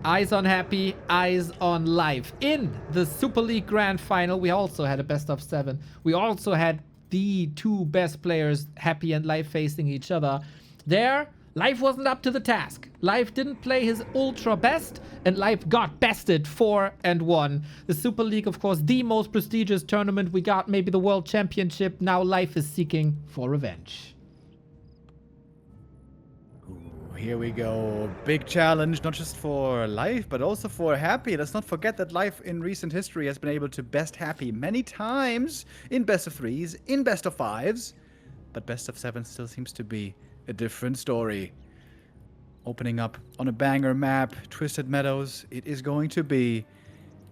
Eyes on Happy, eyes on Life. In the Super League Grand Final, we also had a best of 7. We also had the two best players, Happy and Life, facing each other. There, Life wasn't up to the task. Life didn't play his ultra best, and Life got bested 4-1. The Super League, of course, the most prestigious tournament. We got maybe the World Championship. Now Life is seeking for revenge. Here we go. Big challenge, not just for Life, but also for Happy. Let's not forget that Life in recent history has been able to best Happy many times in best of 3s, in best of 5s. But best of 7 still seems to be a different story. Opening up on a banger map, Twisted Meadows, it is going to be.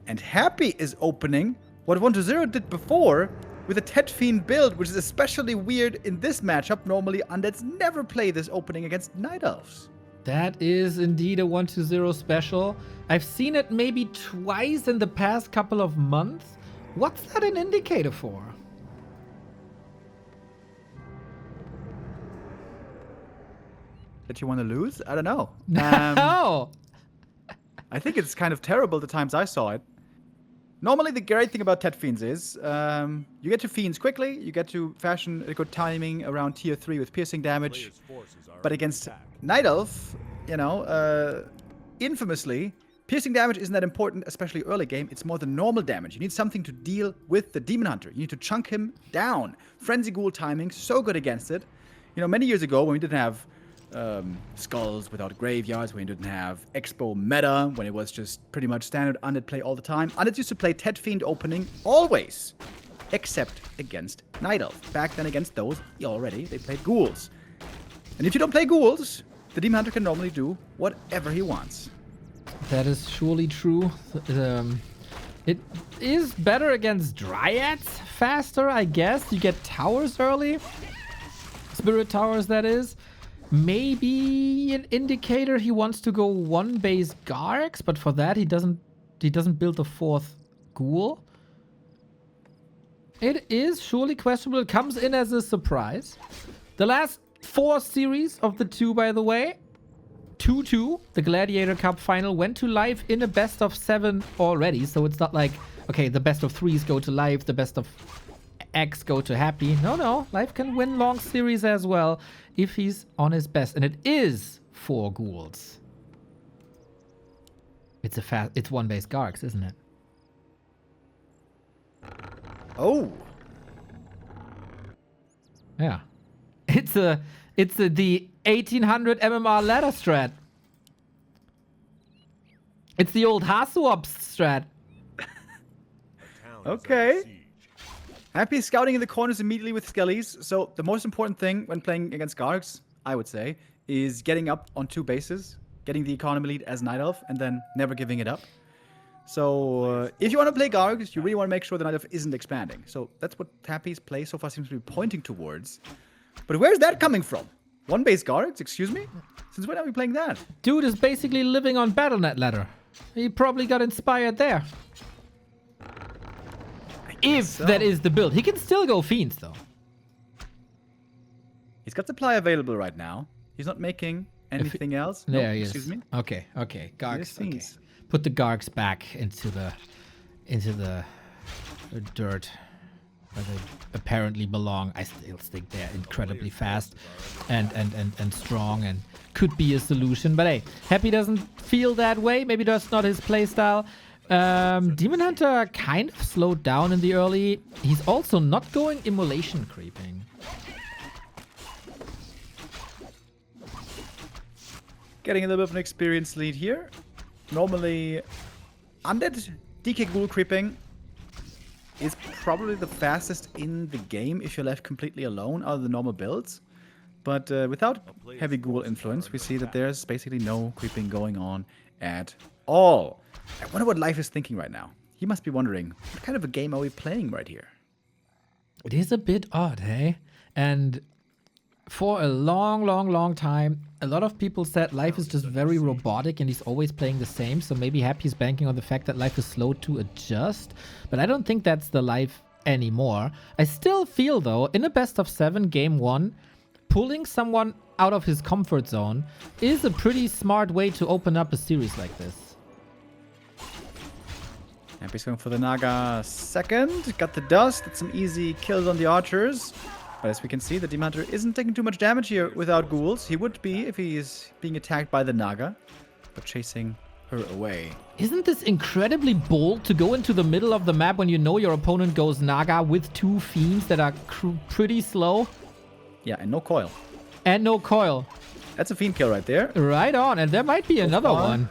And Happy is opening what 1-0 did before, with a Tet Fiend build, which is especially weird in this matchup. Normally, Undeads never play this opening against Night Elves. That is indeed a 1-0 special. I've seen it maybe twice in the past couple of months. What's that an indicator for? That you want to lose? I don't know. No! I think it's kind of terrible the times I saw it. Normally, the great thing about Tet Fiends is you get to Fiends quickly, you get to fashion a good timing around tier 3 with piercing damage. But against Night Elf, you know, infamously, piercing damage isn't that important, especially early game. It's more the normal damage. You need something to deal with the Demon Hunter. You need to chunk him down. Frenzy Ghoul timing, so good against it. You know, many years ago when we didn't have skulls without graveyards, when you didn't have Expo meta, when it was just pretty much standard Undead play all the time. Undead used to play Tet Fiend opening always, except against Night Elf. Back then against those, they played Ghouls. And if you don't play Ghouls, the Demon Hunter can normally do whatever he wants. That is surely true. It is better against Dryads faster, I guess. You get towers early. Spirit towers, that is. Maybe an indicator he wants to go 1 base Garx, but for that he doesn't build a 4th Ghoul. It is surely questionable. It comes in as a surprise. The last 4 series of the 2, by the way, 2-2, the Gladiator Cup final, went to Live in a best of 7 already. So it's not like, okay, the best of 3s go to Live, the best of X go to Happy. No, Live can win long series as well if he's on his best. And it is 4 Ghouls. It's 1 base Garx, isn't it? Oh. Yeah. It's the 1800 MMR ladder strat. It's the old Hasuops strat. Okay. Happy scouting in the corners immediately with Skellies. So the most important thing when playing against Garx, I would say, is getting up on 2 bases, getting the economy lead as Night Elf, and then never giving it up. So if you want to play Garx, you really want to make sure the Night Elf isn't expanding. So that's what Happy's play so far seems to be pointing towards. But where's that coming from? 1 base Garx? Excuse me? Since when are we playing that? Dude is basically living on Battle.net ladder. He probably got inspired there. If so. That is the build. He can still go Fiends, though. He's got supply available right now. He's not making anything else. There he is. Excuse me? Okay. Garx. Okay. Put the Garx back into the dirt where they apparently belong. I still think they're incredibly fast and strong and could be a solution. But hey, Happy doesn't feel that way. Maybe that's not his playstyle. Demon Hunter kind of slowed down in the early. He's also not going immolation creeping. Getting a little bit of an experience lead here. Normally, Undead DK Ghoul creeping is probably the fastest in the game if you're left completely alone out of the normal builds. But without heavy Ghoul influence, we see that there's basically no creeping going on at all. I wonder what Life is thinking right now. He must be wondering, what kind of a game are we playing right here? It is a bit odd, hey? And for a long time, a lot of people said Life is just very robotic and he's always playing the same. So maybe Happy's banking on the fact that Life is slow to adjust. But I don't think that's the Life anymore. I still feel, though, in a best of 7 game 1, pulling someone out of his comfort zone is a pretty smart way to open up a series like this. Happy's going for the Naga second. Got the dust. Got some easy kills on the archers. But as we can see, the Demon Hunter isn't taking too much damage here without ghouls. He would be if he is being attacked by the Naga. But chasing her away. Isn't this incredibly bold to go into the middle of the map when you know your opponent goes Naga with 2 fiends that are pretty slow? Yeah, and no coil. And no coil. That's a fiend kill right there. Right on, and there might be another one.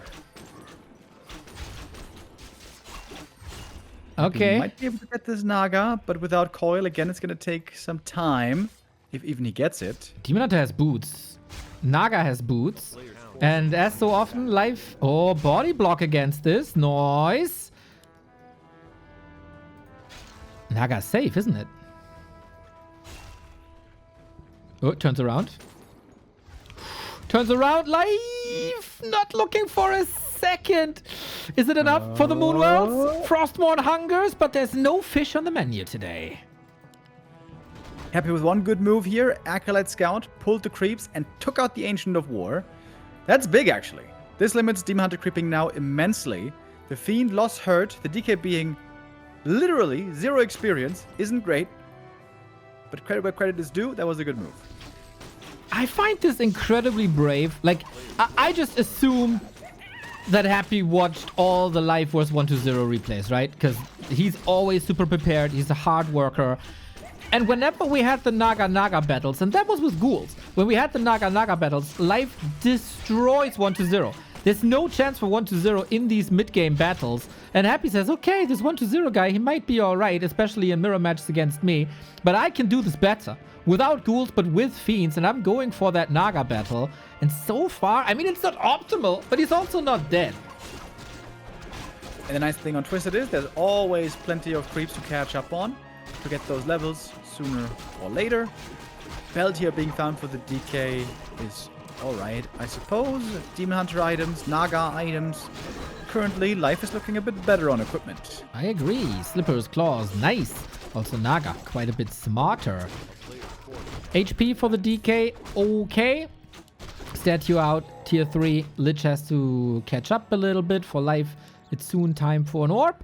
Okay. He might be able to get this Naga, but without coil, again, it's going to take some time. If even he gets it. Demon Hunter has boots. Naga has boots. And as so often, life... Oh, body block against this. Nice. Naga's safe, isn't it? Oh, it turns around. Turns around. Life! Not looking for a second. Is it enough for the Moonwells? Frostmourne hungers, but there's no fish on the menu today. Happy with one good move here. Acolyte Scout pulled the creeps and took out the Ancient of War. That's big, actually. This limits Demon Hunter creeping now immensely. The Fiend lost hurt. The DK being literally 0 experience isn't great. But credit where credit is due, that was a good move. I find this incredibly brave. Like, I just assume that Happy watched all the Life Force 1-0 replays, right? Because he's always super prepared. He's a hard worker. And whenever we had the Naga battles, and that was with ghouls, when we had the Naga battles, Life destroys 1-0. There's no chance for 1-0 in these mid-game battles. And Happy says, okay, this 1-0 guy, he might be alright, especially in mirror matches against me. But I can do this better. Without ghouls, but with fiends. And I'm going for that Naga battle. And so far, I mean, it's not optimal, but he's also not dead. And the nice thing on Twisted is there's always plenty of creeps to catch up on. To get those levels sooner or later. Belt here being found for the DK is alright, I suppose. Demon Hunter items, Naga items. Currently, Life is looking a bit better on equipment. I agree. Slippers, claws, nice. Also Naga, quite a bit smarter. HP for the DK, okay. Statue out, tier 3. Lich has to catch up a little bit. For Life, it's soon time for an orb.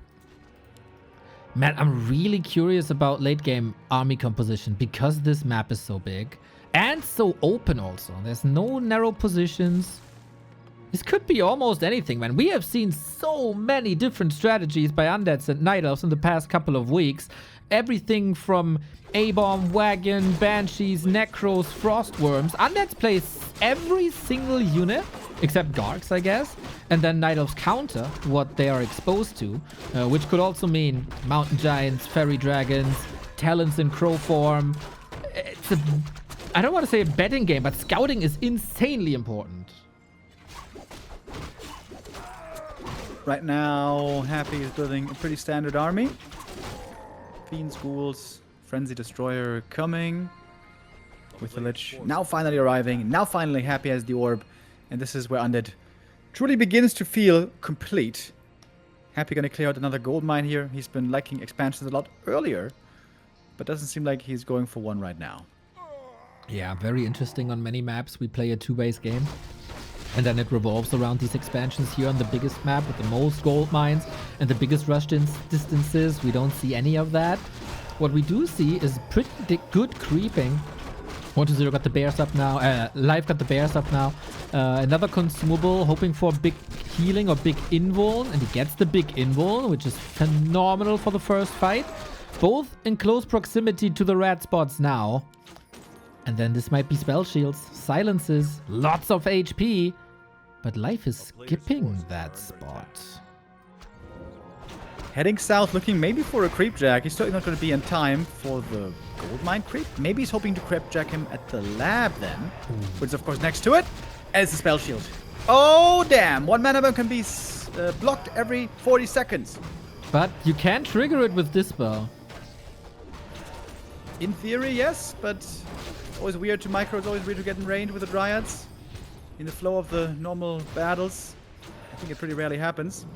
Man, I'm really curious about late game army composition because this map is so big and so open also. There's no narrow positions. This could be almost anything, man. We have seen so many different strategies by Undeads and Night Elves in the past couple of weeks. Everything from A-Bomb, Wagon, Banshees, Necros, Frostworms. Undeads plays every single unit, except Gargs, I guess. And then Night Elves counter what they are exposed to, which could also mean Mountain Giants, Fairy Dragons, Talons in Crow form. It's a, I don't want to say a betting game, but scouting is insanely important. Right now, Happy is building a pretty standard army. Fiends, Ghouls, Frenzy Destroyer coming. With the Lich now finally arriving. Now finally Happy has the orb. And this is where Undead truly begins to feel complete. Happy gonna clear out another gold mine here. He's been liking expansions a lot earlier. But doesn't seem like he's going for one right now. Yeah, very interesting on many maps. We play a 2-base game. And then it revolves around these expansions here on the biggest map with the most gold mines and the biggest rush distances. We don't see any of that. What we do see is pretty good creeping. 1-0 got the bears up now. Life got the bears up now. Another consumable, hoping for big healing or big invuln. And he gets the big invuln, which is phenomenal for the first fight. Both in close proximity to the red spots now. And then this might be spell shields, silences, lots of HP. But Life is skipping that spot. Heading south, looking maybe for a creepjack. He's certainly not going to be in time for the gold mine creep. Maybe he's hoping to creepjack him at the lab then. Which is of course next to it. And it's a spell shield. Oh damn! 1 mana burn can be blocked every 40 seconds. But you can trigger it with this spell. In theory, yes, but always weird to micro. It's always weird to get in range with the Dryads. In the flow of the normal battles, I think it pretty rarely happens.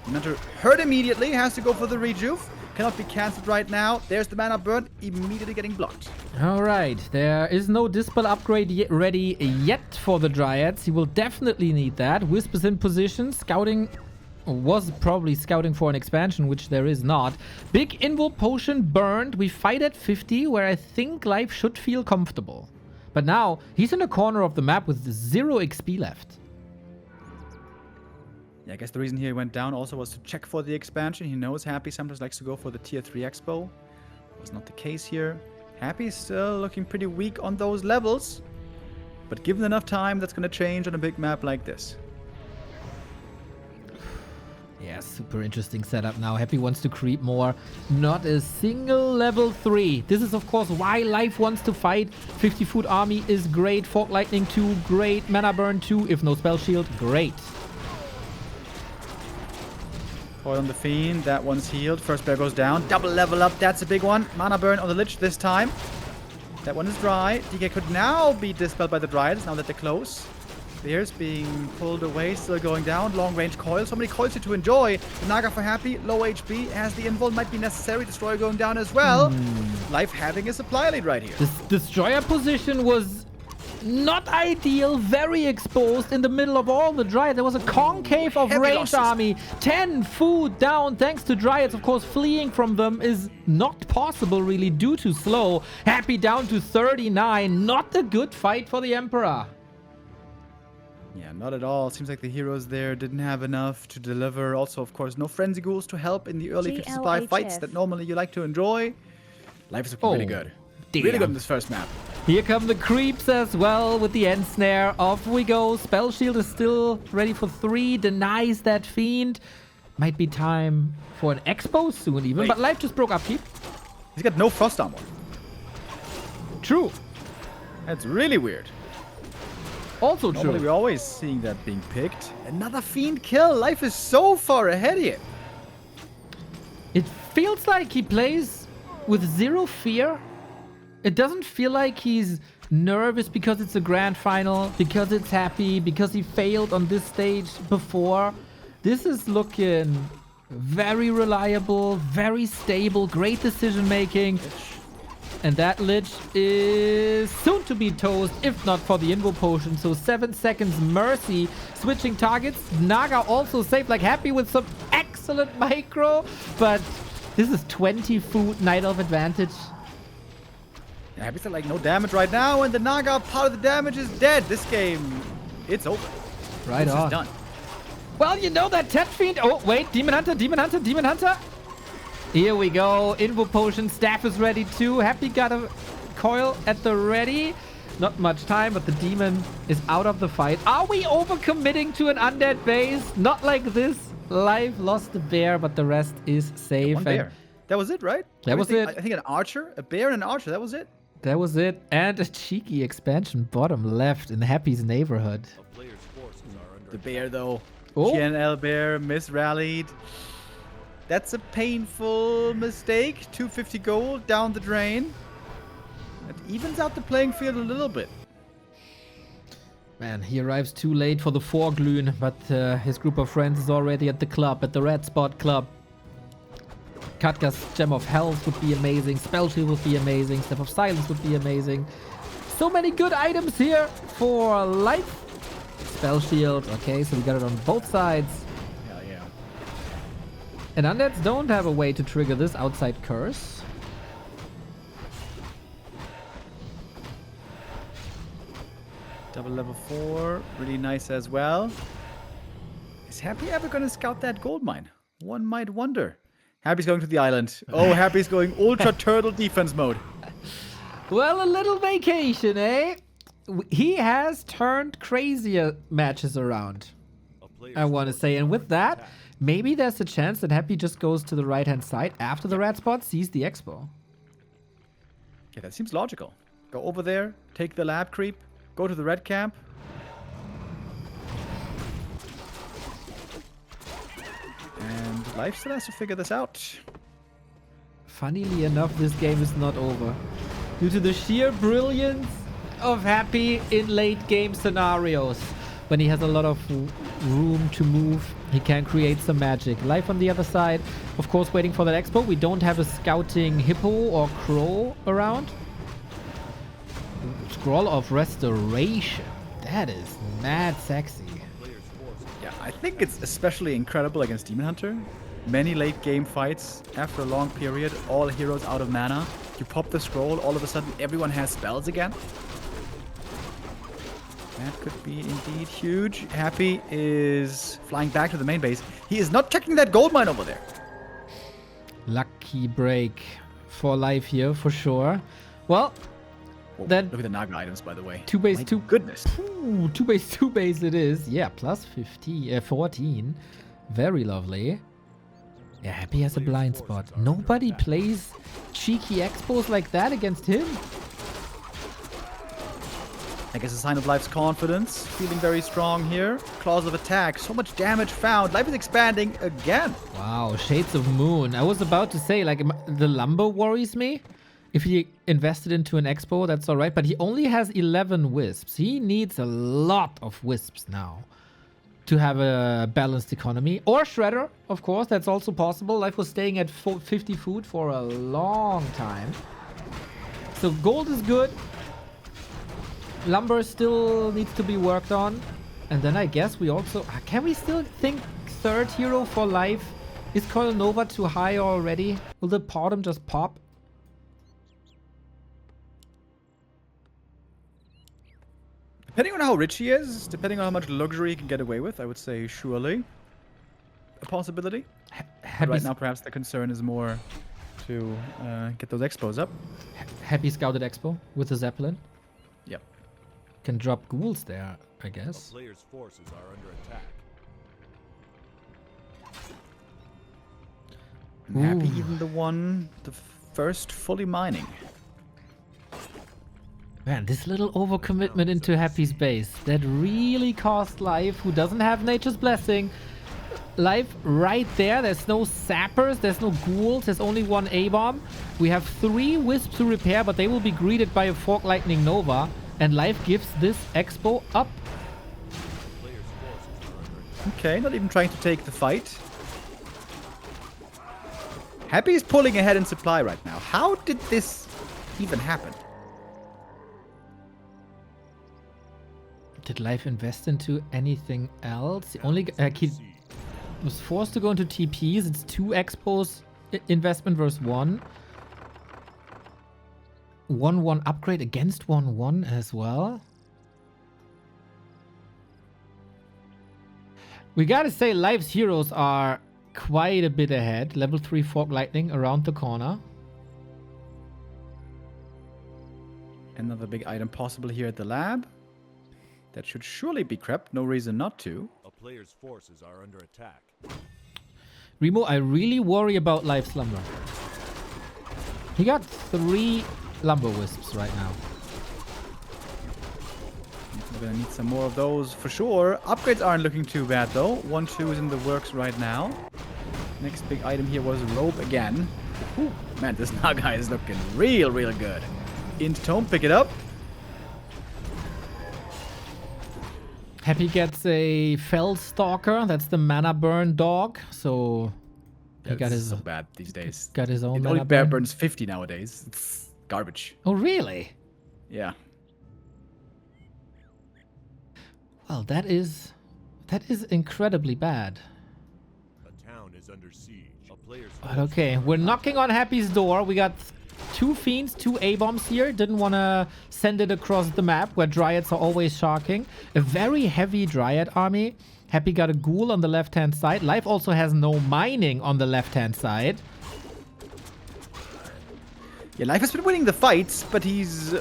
Hunter hurt immediately, has to go for the rejuve. Cannot be cancelled right now. There's the mana burn, immediately getting blocked. Alright, there is no Dispel upgrade ready yet for the Dryads. He will definitely need that. Wisp is in position, scouting was probably scouting for an expansion, which there is not. Big Invul Potion burned. We fight at 50, where I think life should feel comfortable. But now, he's in a corner of the map with 0 XP left. Yeah, I guess the reason he went down also was to check for the expansion. He knows Happy sometimes likes to go for the tier 3 expo. Was not the case here. Happy's still looking pretty weak on those levels. But given enough time, that's going to change on a big map like this. Yeah, super interesting setup now. Happy wants to creep more. Not a single level 3. This is, of course, why Life wants to fight. 50 Foot Army is great. Fork Lightning 2, great. Mana Burn 2, if no Spell Shield, great. Coil on the Fiend. That one's healed. First bear goes down. Double level up. That's a big one. Mana Burn on the Lich this time. That one is dry. DK could now be dispelled by the Dryads now that they're close. Bears being pulled away, still going down. Long range coil. So many coils here to enjoy. The Naga for Happy. Low HP. Has the invul. Might be necessary. Destroyer going down as well. Life having a supply lead right here. This Destroyer position was not ideal. Very exposed in the middle of all the Dryads. There was a concave of Heavy ranged losses. army. 10 food down thanks to Dryads. Of course, fleeing from them is not possible really due to slow. Happy down to 39. Not a good fight for the Emperor. Yeah, not at all. Seems like the heroes there didn't have enough to deliver. Also, of course, no frenzy ghouls to help in the early 50 supply fights that normally you like to enjoy. Life is looking really good. Damn. Really good in this first map. Here come the creeps as well with the end snare. Off we go. Spell Shield is still ready for 3. Denies that Fiend. Might be time for an expo soon even. Wait. But Life just broke upkeep. He's got no frost armor. True. That's really weird. Also Normally true. we're always seeing that being picked. Another Fiend kill. Life is so far ahead here. It feels like he plays with 0 fear. It doesn't feel like he's nervous because it's a grand final, because it's Happy, because he failed on this stage before. This is looking very reliable, very stable, great decision making. And that Lich is soon to be toast, if not for the Invul Potion. So 7 seconds Mercy. Switching targets. Naga also saved, like Happy with some excellent micro. But this is 20 food Night Elf advantage. Yeah, Happy's got like no damage right now, and the Naga part of the damage is dead. This game, it's over. Right This on. is done. Well, you know that Tet Fiend. Oh, wait. Demon Hunter, Demon Hunter, Demon Hunter. Here we go. Invul Potion. Staff is ready too. Happy got a coil at the ready. Not much time, but the demon is out of the fight. Are we overcommitting to an undead base? Not like this. Life lost the bear, but the rest is safe. One bear. That was it, right? That was Everything- it. I think an archer, a bear and an archer. That was it. That was it. And a cheeky expansion bottom left in Happy's neighborhood. The bear, though. Oh. GNL bear misrallied. That's a painful mistake. 250 gold down the drain. That evens out the playing field a little bit. Man, he arrives too late for the Forglün, but his group of friends is already at the club, at the Red Spot Club. Katka's Gem of Health would be amazing. Spell Shield would be amazing. Step of Silence would be amazing. So many good items here for Life. Spell Shield. Okay, so we got it on both sides. Hell yeah. And Undeads don't have a way to trigger this outside curse. Double level 4. Really nice as well. Is Happy ever going to scout that gold mine? One might wonder. Happy's going to the island. Oh, Happy's going Ultra Turtle defense mode. Well, a little vacation, eh? He has turned crazier matches around, I want to say. And with that, maybe there's a chance that Happy just goes to the right-hand side after the red spot sees the expo. Yeah, that seems logical. Go over there, take the lab creep, go to the red camp. And Life still has to figure this out. Funnily enough, this game is not over. Due to the sheer brilliance of Happy in late game scenarios. When he has a lot of room to move, he can create some magic. Life on the other side, of course, waiting for that expo. We don't have a scouting hippo or crow around. Scroll of Restoration. That is mad sexy. Yeah, I think it's especially incredible against Demon Hunter. Many late game fights after a long period, all heroes out of mana. You pop the scroll, all of a sudden everyone has spells again. That could be indeed huge. Happy is flying back to the main base. He is not checking that gold mine over there. Lucky break for life here, for sure. Well, then Look at the Naga items, by the way. 2 base, My 2. goodness. Ooh, 2 base, 2 base it is. Yeah, plus 14. Very lovely. Yeah, Happy has a blind spot. Nobody plays cheeky expos like that against him. I guess a sign of Life's confidence. Feeling very strong here. Claws of attack. So much damage found. Life is expanding again. Wow, Shades of Moon. I was about to say, like, the Lumber worries me. If he invested into an expo, that's alright. But he only has 11 wisps. He needs a lot of wisps now to have a balanced economy. Or Shredder, of course. That's also possible. Life was staying at 50 food for a long time. So gold is good. Lumber still needs to be worked on. And then I guess we also... Can we still think third hero for life? Is Coil Nova too high already? Will the Potom just pop? Depending on how rich he is, depending on how much luxury he can get away with, I would say surely a possibility. Right now, perhaps the concern is more to get those expos up. Happy scouted expo with the Zeppelin. Yep. Can drop ghouls there, I guess. A player's forces are under attack. I'm happy even the first fully mining. Man, this little overcommitment into Happy's base, that really cost Life, who doesn't have Nature's Blessing. Life right there, there's no sappers, there's no ghouls, there's only one A-bomb. We have 3 wisps to repair, but they will be greeted by a Fork Lightning Nova. And Life gives this expo up. Okay, not even trying to take the fight. Happy is pulling ahead in supply right now. How did this even happen? Did Life invest into anything else? The only he was forced to go into TPs. It's 2 expos investment versus 1. 1-1 upgrade against 1-1 as well. We gotta say, Life's heroes are quite a bit ahead. Level 3 Fork Lightning around the corner. Another big item possible here at the lab. That should surely be crept. No reason not to. A player's forces are under attack. Remo, I really worry about Life's Lumber. He got 3 Lumber Wisps right now. We're gonna need some more of those for sure. Upgrades aren't looking too bad though. 1-2 is in the works right now. Next big item here was Rope again. Ooh, man, this Naga is looking real good. Int Tome, pick it up. Happy gets a Fell Stalker. That's the mana burn dog. So he got his so bad these days. Got his own It mana only bear burn. burns 50 nowadays. It's garbage. Oh really? Yeah. Well, that is incredibly bad. A town is under siege. A player's But okay, we're knocking on Happy's door. We got 2 Fiends, 2 A-bombs here. Didn't want to send it across the map where Dryads are always shocking. A very heavy Dryad army. Happy got a Ghoul on the left-hand side. Life also has no mining on the left-hand side. Yeah, Life has been winning the fights, but he's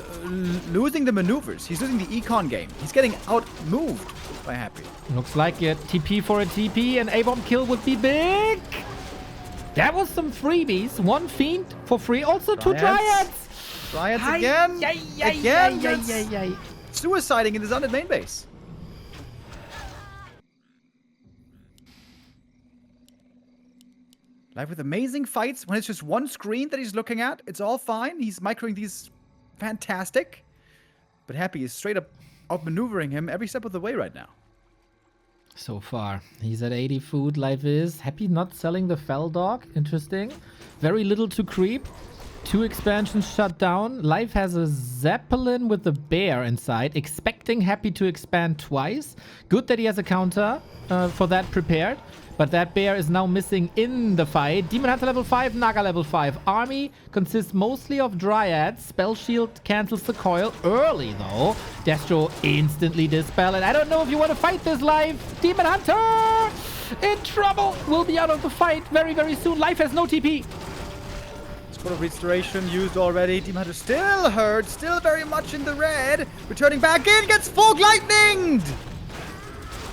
losing the maneuvers. He's losing the econ game. He's getting out-moved by Happy. Looks like it. TP for a TP and A-bomb kill would be big. That was some freebies. 1 Fiend for free. Also 2 Dryads. Dryads again. Again. Yay. Suiciding in his own main base. Life with amazing fights. When it's just one screen that he's looking at, it's all fine. He's microing these fantastic. But Happy is straight up outmaneuvering him every step of the way right now. So far, he's at 80 food. Life is Happy not selling the Fell Dog. Interesting. Very little to creep. 2 expansions shut down. Life has a Zeppelin with a bear inside, expecting Happy to expand twice. Good that he has a counter for that prepared. But that bear is now missing in the fight. Demon Hunter level 5, Naga level 5. Army consists mostly of Dryads. Spell Shield cancels the coil early, though. Destro instantly dispel. And I don't know if you want to fight this live. Demon Hunter in trouble. Will be out of the fight very, very soon. Life has no TP. Squad of Restoration used already. Demon Hunter still hurt. Still very much in the red. Returning back in. Gets Fog Lightninged.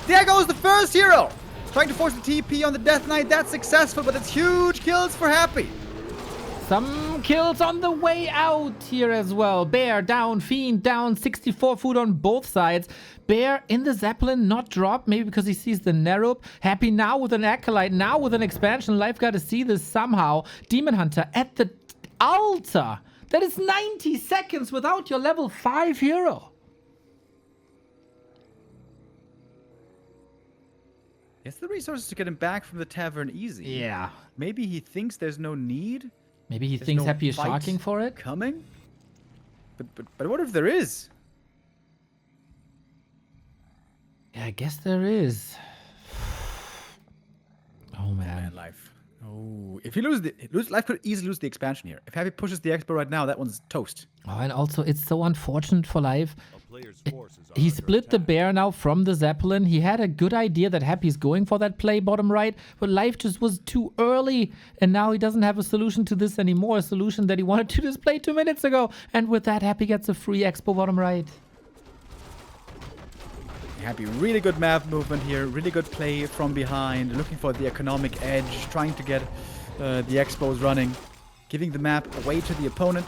There goes the first hero. Trying to force the TP on the Death Knight. That's successful, but it's huge kills for Happy. Some kills on the way out here as well. Bear down, Fiend down, 64 food on both sides. Bear in the Zeppelin, not drop, maybe because he sees the Nerup. Happy now with an Acolyte, now with an expansion. Life got to see this somehow. Demon Hunter at the altar. That is 90 seconds without your level 5 hero. He has the resources to get him back from the tavern easy. Yeah. Maybe he thinks there's no need. Maybe he There's thinks no Happy is fight sharking for it. coming. But what if there is? Yeah, I guess there is. Oh, man. Life. Oh, if he Life could easily lose the expansion here. If Happy pushes the Expo right now, that one's toast. Oh, and also it's so unfortunate for Life. A player's forces are He under split the attack. bear now from the Zeppelin. He had a good idea that Happy's going for that play bottom right, but Life just was too early. And now he doesn't have a solution to this anymore, a solution that he wanted to display 2 minutes ago. And with that, Happy gets a free Expo bottom right. Happy, really good map movement here. Really good play from behind. Looking for the economic edge. Trying to get the Expos running. Giving the map away to the opponent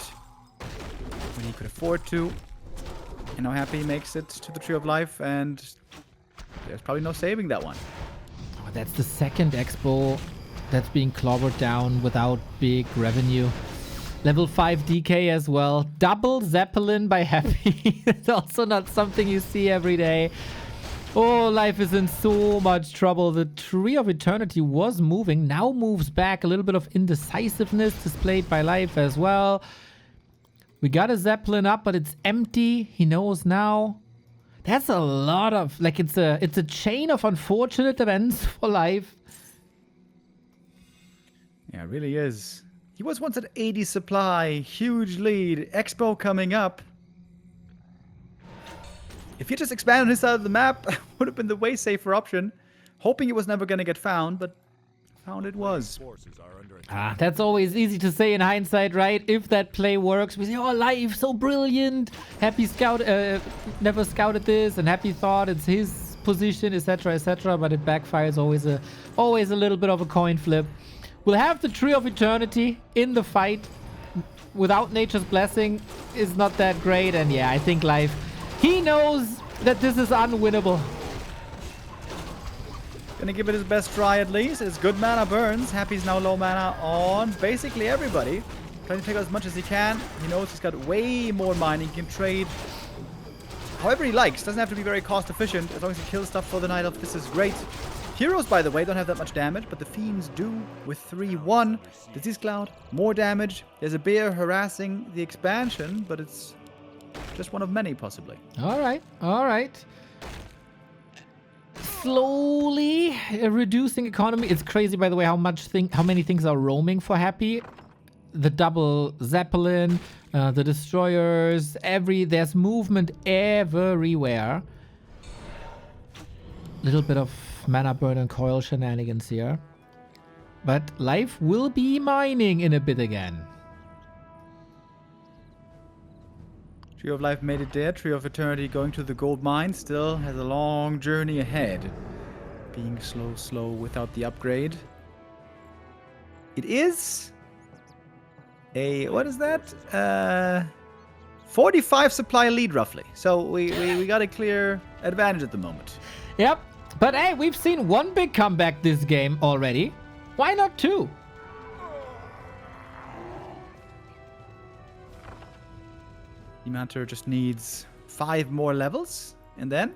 when he could afford to. And now Happy makes it to the Tree of Life, and there's probably no saving that one. Oh, that's the second Expo that's being clobbered down without big revenue. Level 5 DK as well. Double Zeppelin by Happy. It's also not something you see every day. Oh, Life is in so much trouble. The Tree of Eternity was moving, now moves back. A little bit of indecisiveness displayed by Life as well. We got a Zeppelin up, but it's empty. He knows now. That's a lot of, like, it's a chain of unfortunate events for Life. Yeah, it really is. He was once at 80 supply. Huge lead. Expo coming up. If he just expanded on his side of the map, would have been the way safer option. Hoping it was never going to get found, but found it was. Forces are under attack. That's always easy to say in hindsight, right? If that play works, we say, oh, Life, so brilliant. Happy never scouted this, and Happy thought it's his position, etc., etc., but it backfires. Always a little bit of a coin flip. We'll have the Tree of Eternity in the fight. Without Nature's Blessing is not that great, and yeah, I think Life, he knows that this is unwinnable. Gonna give it his best try at least. It's good mana burns. Happy's now low mana on basically everybody. Trying to take out as much as he can. He knows he's got way more mining. He can trade however he likes. Doesn't have to be very cost efficient. As long as he kills stuff for the Night Elf, this is great. Heroes, by the way, don't have that much damage, but the Fiends do with 3-1. Disease Cloud, more damage. There's a bear harassing the expansion, but it's just one of many, possibly. All right. Slowly reducing economy. It's crazy, by the way, how many things are roaming for Happy. The double Zeppelin, the destroyers, there's movement everywhere. Little bit of mana burn and coil shenanigans here. But Life will be mining in a bit again. Tree of Life made it there. Tree of Eternity going to the gold mine. Still has a long journey ahead. Being slow without the upgrade. It is a, what is that? 45 supply lead roughly. So we got a clear advantage at the moment. Yep. But hey, we've seen one big comeback this game already. Why not two? Demon Hunter just needs 5 more levels, and then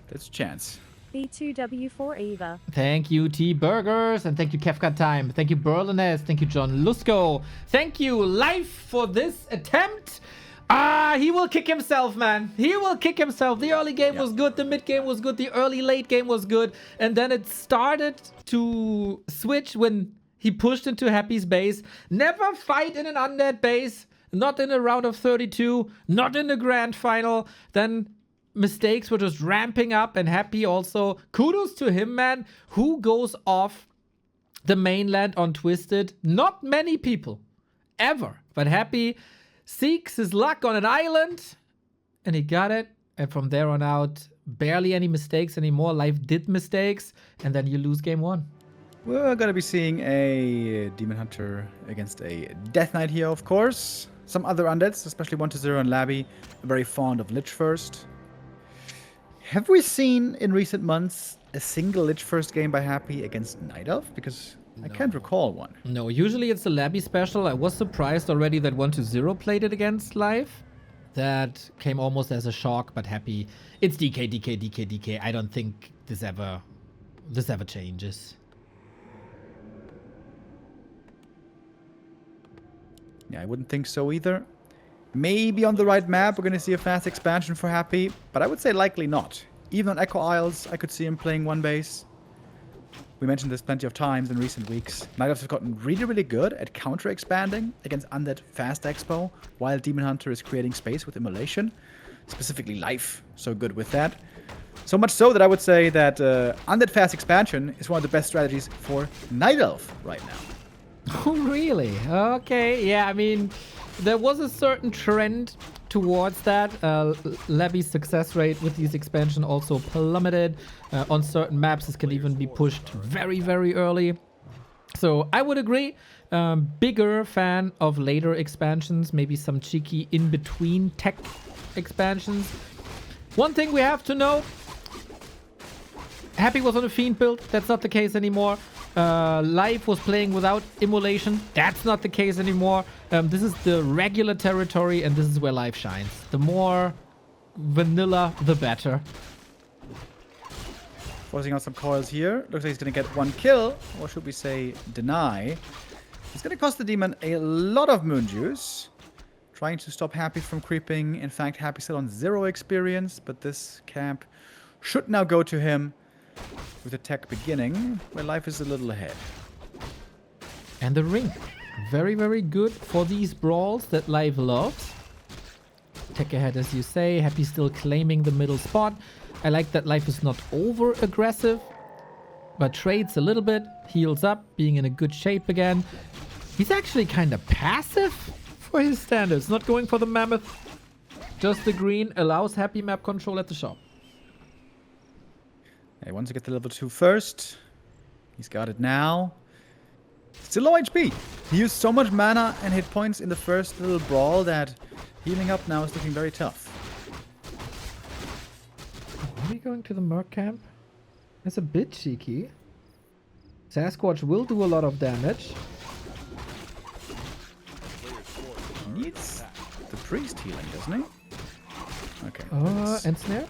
there's a chance. B2W4 Eva. Thank you, T Burgers, and thank you, Kefka Time. Thank you, Berlinez. Thank you, John Lusco. Thank you, Life, for this attempt. He will kick himself, man. He will kick himself. The early game was good. The mid game was good. The early late game was good. And then it started to switch when he pushed into Happy's base. Never fight in an undead base. Not in a round of 32. Not in the grand final. Then mistakes were just ramping up, and Happy also. Kudos to him, man. Who goes off the mainland on Twisted? Not many people. Ever. But Happy seeks his luck on an island, and he got it. And from there on out, barely any mistakes anymore. Life did mistakes, and then you lose game 1. We're gonna be seeing a Demon Hunter against a Death Knight here, of course. Some other undeads, especially 1-0 and Labby, are very fond of Lich First. Have we seen in recent months a single Lich First game by Happy against Night Elf? Because I can't recall one. No, usually it's a Labby special. I was surprised already that 1-0 played it against Life. That came almost as a shock, but Happy. It's DK, DK, DK, DK. I don't think this ever changes. Yeah, I wouldn't think so either. Maybe on the right map we're going to see a fast expansion for Happy, but I would say likely not. Even on Echo Isles, I could see him playing one base. We mentioned this plenty of times in recent weeks. Night Elves have gotten really, really good at counter-expanding against Undead Fast Expo, while Demon Hunter is creating space with Immolation. Specifically Life, so good with that. So much so that I would say that Undead Fast Expansion is one of the best strategies for Night Elf right now. Oh, really? Okay, yeah, I mean, there was a certain trend towards that. Labby's success rate with these expansion also plummeted. On certain maps, this can even be pushed very, very early. So I would agree. Bigger fan of later expansions, maybe some cheeky in-between tech expansions. One thing we have to know, Happy was on a Fiend build. That's not the case anymore. Life was playing without Immolation. That's not the case anymore. This is the regular territory, and this is where Life shines. The more vanilla, the better. Forcing out some coils here. Looks like he's going to get one kill, or should we say deny. It's going to cost the demon a lot of moon juice. Trying to stop Happy from creeping. In fact, Happy still on 0 experience, but this camp should now go to him with the tech beginning, where Life is a little ahead. And the ring. Very, very good for these brawls that Life loves. Tech ahead, as you say. Happy still claiming the middle spot. I like that Life is not over aggressive, but trades a little bit, heals up, being in a good shape again. He's actually kind of passive for his standards, not going for the mammoth. Just the green allows Happy map control at the shop. He wants to get to level 2 first. He's got it now. Still low HP. He used so much mana and hit points in the first little brawl that healing up now is looking very tough. Are we going to the Merc camp? That's a bit cheeky. Sasquatch will do a lot of damage. He needs the priest healing, doesn't he? Okay. And snare?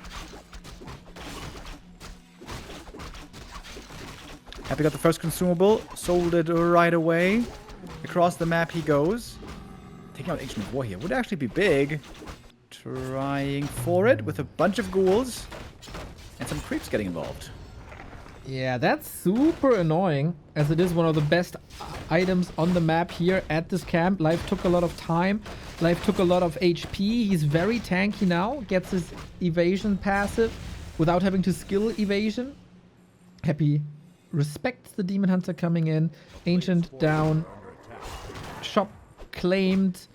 Happy got the first consumable, sold it right away. Across the map he goes. Taking out Ancient of War here would actually be big. Trying for it with a bunch of ghouls. And some creeps getting involved. Yeah, that's super annoying, as it is one of the best items on the map here at this camp. Life took a lot of time. Life took a lot of HP. He's very tanky now. Gets his evasion passive without having to skill evasion. Happy respects the Demon Hunter coming in. Ancient down. Shop claimed.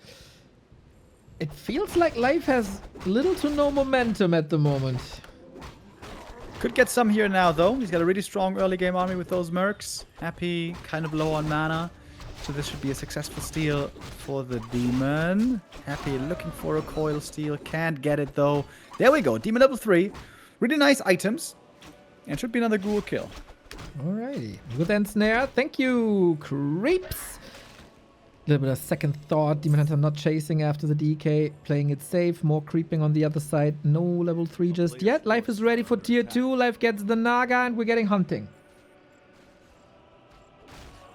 It feels like Life has little to no momentum at the moment. Could get some here now, though. He's got a really strong early game army with those mercs. Happy, kind of low on mana. So this should be a successful steal for the demon. Happy looking for a coil steal. Can't get it, though. There we go. Demon level 3. Really nice items. And should be another ghoul kill. Alrighty. Good end snare. Thank you, creeps. little bit of second thought. Demon Hunter not chasing after the DK, playing it safe, more creeping on the other side. No level 3 just yet. Life is ready for tier 2. Life gets the Naga and we're getting hunting.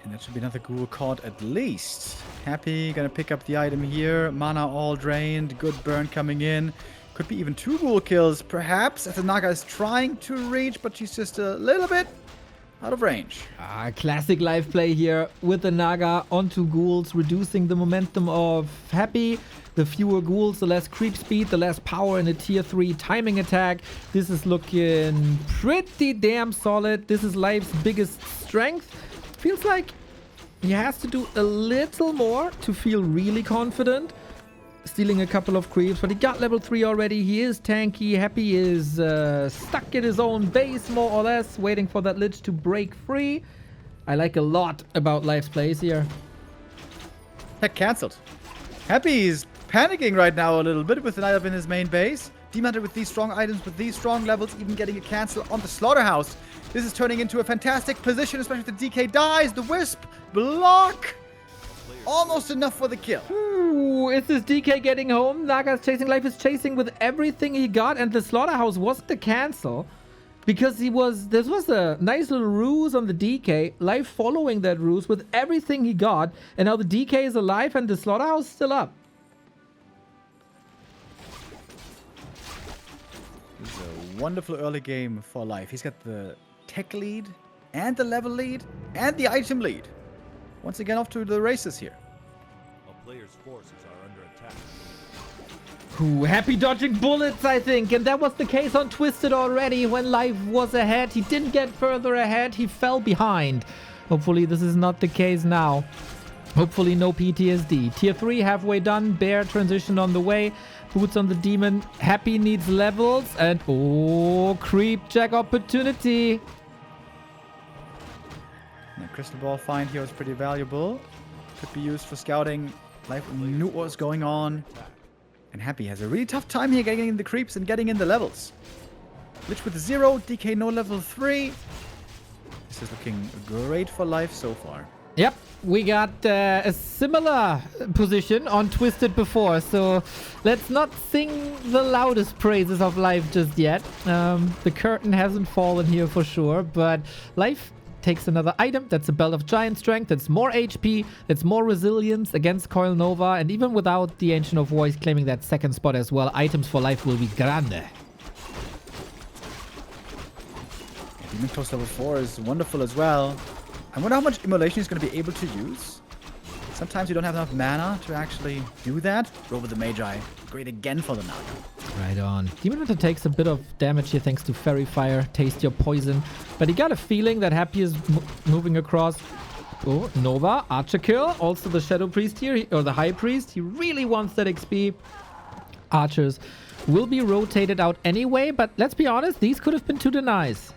And that should be another ghoul caught at least. Happy, gonna pick up the item here. Mana all drained, good burn coming in. Could be even 2 ghoul kills, perhaps, as the Naga is trying to reach, but she's just a little bit out of range. Classic live play here with the Naga onto ghouls, reducing the momentum of Happy. The fewer ghouls, the less creep speed, the less power in a tier 3 timing attack. This is looking pretty damn solid. This is Life's biggest strength. Feels like he has to do a little more to feel really confident. Stealing a couple of creeps, but he got level 3 already. He is tanky. Happy is stuck in his own base, more or less, waiting for that lich to break free. I like a lot about Life's plays here. Heck, cancelled. Happy is panicking right now a little bit with the knight up in his main base. Demon Hunter with these strong items, with these strong levels, even getting a cancel on the slaughterhouse. This is turning into a fantastic position, especially if the DK dies. The Wisp block. Almost enough for the kill. Ooh, is this DK getting home? Naga's chasing. Life is chasing with everything he got, and the slaughterhouse wasn't a cancel because this was a nice little ruse on the DK. Life following that ruse with everything he got, and now the DK is alive and the slaughterhouse is still up. It's a wonderful early game for Life. He's got the tech lead and the level lead and the item lead. Once again, off to the races here. A player's forces are under attack. Ooh, Happy dodging bullets, I think. And that was the case on Twisted already. When Life was ahead, he didn't get further ahead. He fell behind. Hopefully, this is not the case now. Hopefully, no PTSD. Tier 3 halfway done. Bear transition on the way. Boots on the demon. Happy needs levels. And oh, creep jack opportunity. The crystal ball find here was pretty valuable. Could be used for scouting. Life knew what was going on. And Happy has a really tough time here getting in the creeps and getting in the levels. Lich with 0, DK no level 3. This is looking great for Life so far. Yep, we got a similar position on Twisted before, so let's not sing the loudest praises of Life just yet. The curtain hasn't fallen here for sure, but Life takes another item. That's a Belt of Giant Strength. That's more HP. That's more resilience against Coil Nova. And even without the Ancient of War claiming that second spot as well, items for Life will be grande. Demon Close level 4 is wonderful as well. I wonder how much immolation he's going to be able to use. Sometimes you don't have enough mana to actually do that. Roll with the Magi. Great again for the Naga. Right on. Demon Hunter takes a bit of damage here thanks to Fairy Fire. Taste your poison. But he got a feeling that Happy is moving across. Oh, Nova. Archer kill. Also the Shadow Priest here. Or the High Priest. He really wants that XP. Archers will be rotated out anyway. But let's be honest. These could have been two denies.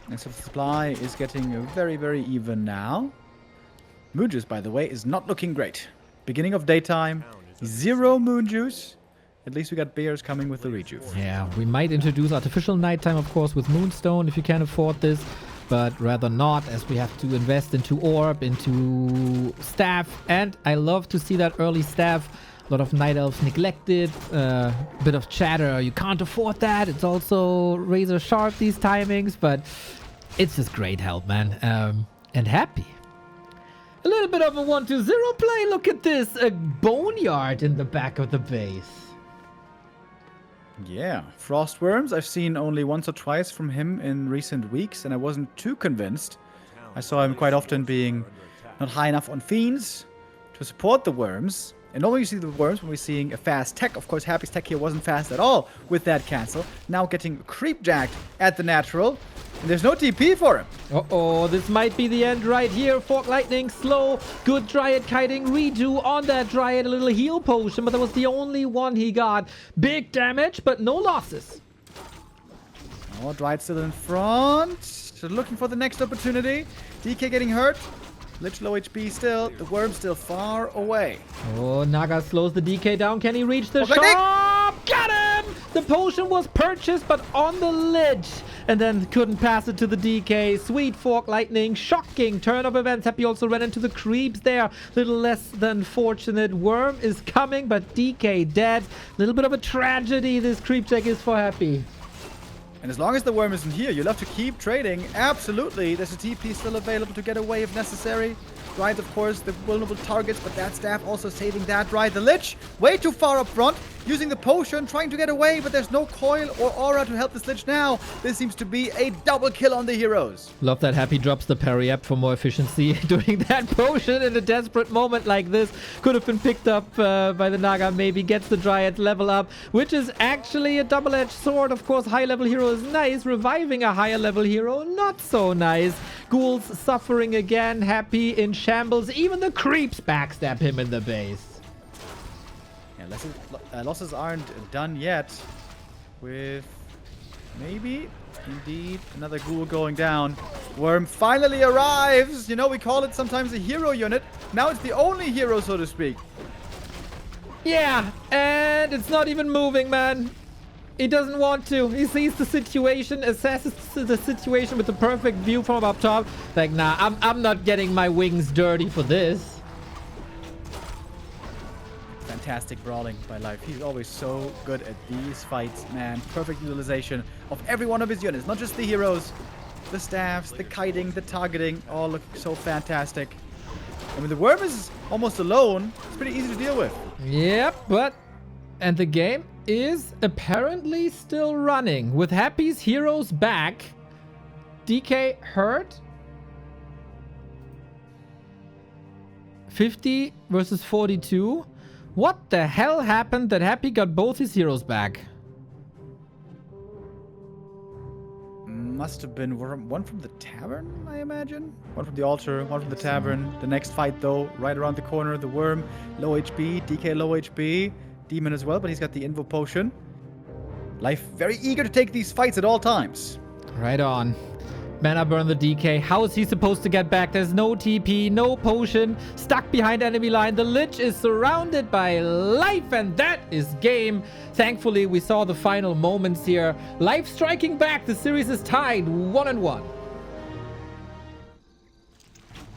Next up, supply is getting very, very even now. Moon Juice, by the way, is not looking great. Beginning of daytime, 0 Moon Juice. At least we got bears coming with the rejuve. Yeah, we might introduce artificial nighttime, of course, with Moonstone if you can afford this. But rather not, as we have to invest into Orb, into Staff. And I love to see that early Staff. A lot of Night Elves neglected, bit of chatter, you can't afford that. It's also razor sharp, these timings, but it's just great help, man. And Happy. A little bit of a 1-2-0 play, look at this. A Boneyard in the back of the base. Yeah, Frostworms, I've seen only once or twice from him in recent weeks, and I wasn't too convinced. I saw him quite often being not high enough on Fiends to support the Worms. And normally you see the Worms when we're seeing a fast tech. Of course, Happy's tech here wasn't fast at all with that cancel. Now getting creep jacked at the natural. And there's no TP for him. Uh-oh, this might be the end right here. Fork Lightning, slow, good Dryad kiting, redo on that Dryad, a little heal potion, but that was the only one he got. Big damage, but no losses. Oh, Dryad still in front. Looking for the next opportunity. DK getting hurt. Lich low HP still. The Worm still far away. Oh, Naga slows the DK down. Can he reach the shop? Got him! The potion was purchased, but on the Lich. and then couldn't pass it to the DK. Sweet Fork Lightning, shocking turn of events. Happy also ran into the creeps there. Little less than fortunate. Worm is coming, but DK dead. Little bit of a tragedy this creep check is for Happy. And as long as the worm isn't here, you'll have to keep trading. Absolutely. There's a TP still available to get away if necessary. Right, of course, the vulnerable targets, but that staff also saving that, right? The Lich, way too far up front, using the potion, trying to get away, but there's no coil or aura to help this Lich now. This seems to be a double kill on the heroes. Love that Happy drops the parry up for more efficiency. Doing that potion in a desperate moment like this could have been picked up by the Naga. Maybe gets the Dryad level up, which is actually a double-edged sword. Of course, high level hero is nice. Reviving a higher level hero, not so nice. Ghouls suffering again. Happy in shambles. Even the creeps backstab him in the base. Yeah, losses aren't done yet. With maybe, indeed, another ghoul going down. Worm finally arrives. You know, we call it sometimes a hero unit. Now it's the only hero, so to speak. Yeah, and it's not even moving, man. He doesn't want to. He sees the situation, assesses the situation with the perfect view from up top. Like, nah, I'm not getting my wings dirty for this. Fantastic brawling by Life. He's always so good at these fights, man. Perfect utilization of every one of his units. Not just the heroes, the staffs, the kiting, the targeting. All look so fantastic. I mean, the worm is almost alone. It's pretty easy to deal with. Yep, but... And the game is apparently still running. With Happy's heroes back. DK hurt. 50 versus 42. What the hell happened that Happy got both his heroes back? Must have been one from the tavern, I imagine. One from the altar, one from the tavern. The next fight, though, right around the corner. The worm, low HP. DK, low HP. Demon as well, but he's got the Invo potion. Life very eager to take these fights at all times. Right on. Mana burn the DK. How is he supposed to get back? There's no TP, no potion. Stuck behind enemy line. The Lich is surrounded by Life, and that is game. Thankfully, we saw the final moments here. Life striking back. The series is tied 1-1.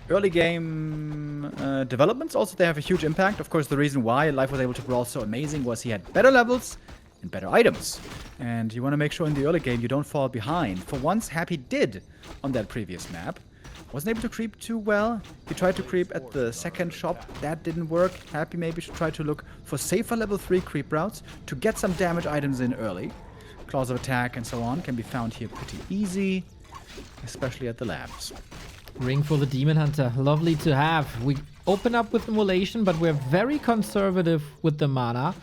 Early game developments also, they have a huge impact. Of course, the reason why Life was able to brawl so amazing was he had better levels and better items. And you want to make sure in the early game you don't fall behind. For once, Happy did on that previous map. Wasn't able to creep too well. He tried to creep at the second shop. That didn't work. Happy maybe should try to look for safer level 3 creep routes to get some damage items in early. Claws of attack and so on can be found here pretty easy, especially at the labs. Ring for the Demon Hunter. Lovely to have. We open up with Immolation, but we're very conservative with the mana.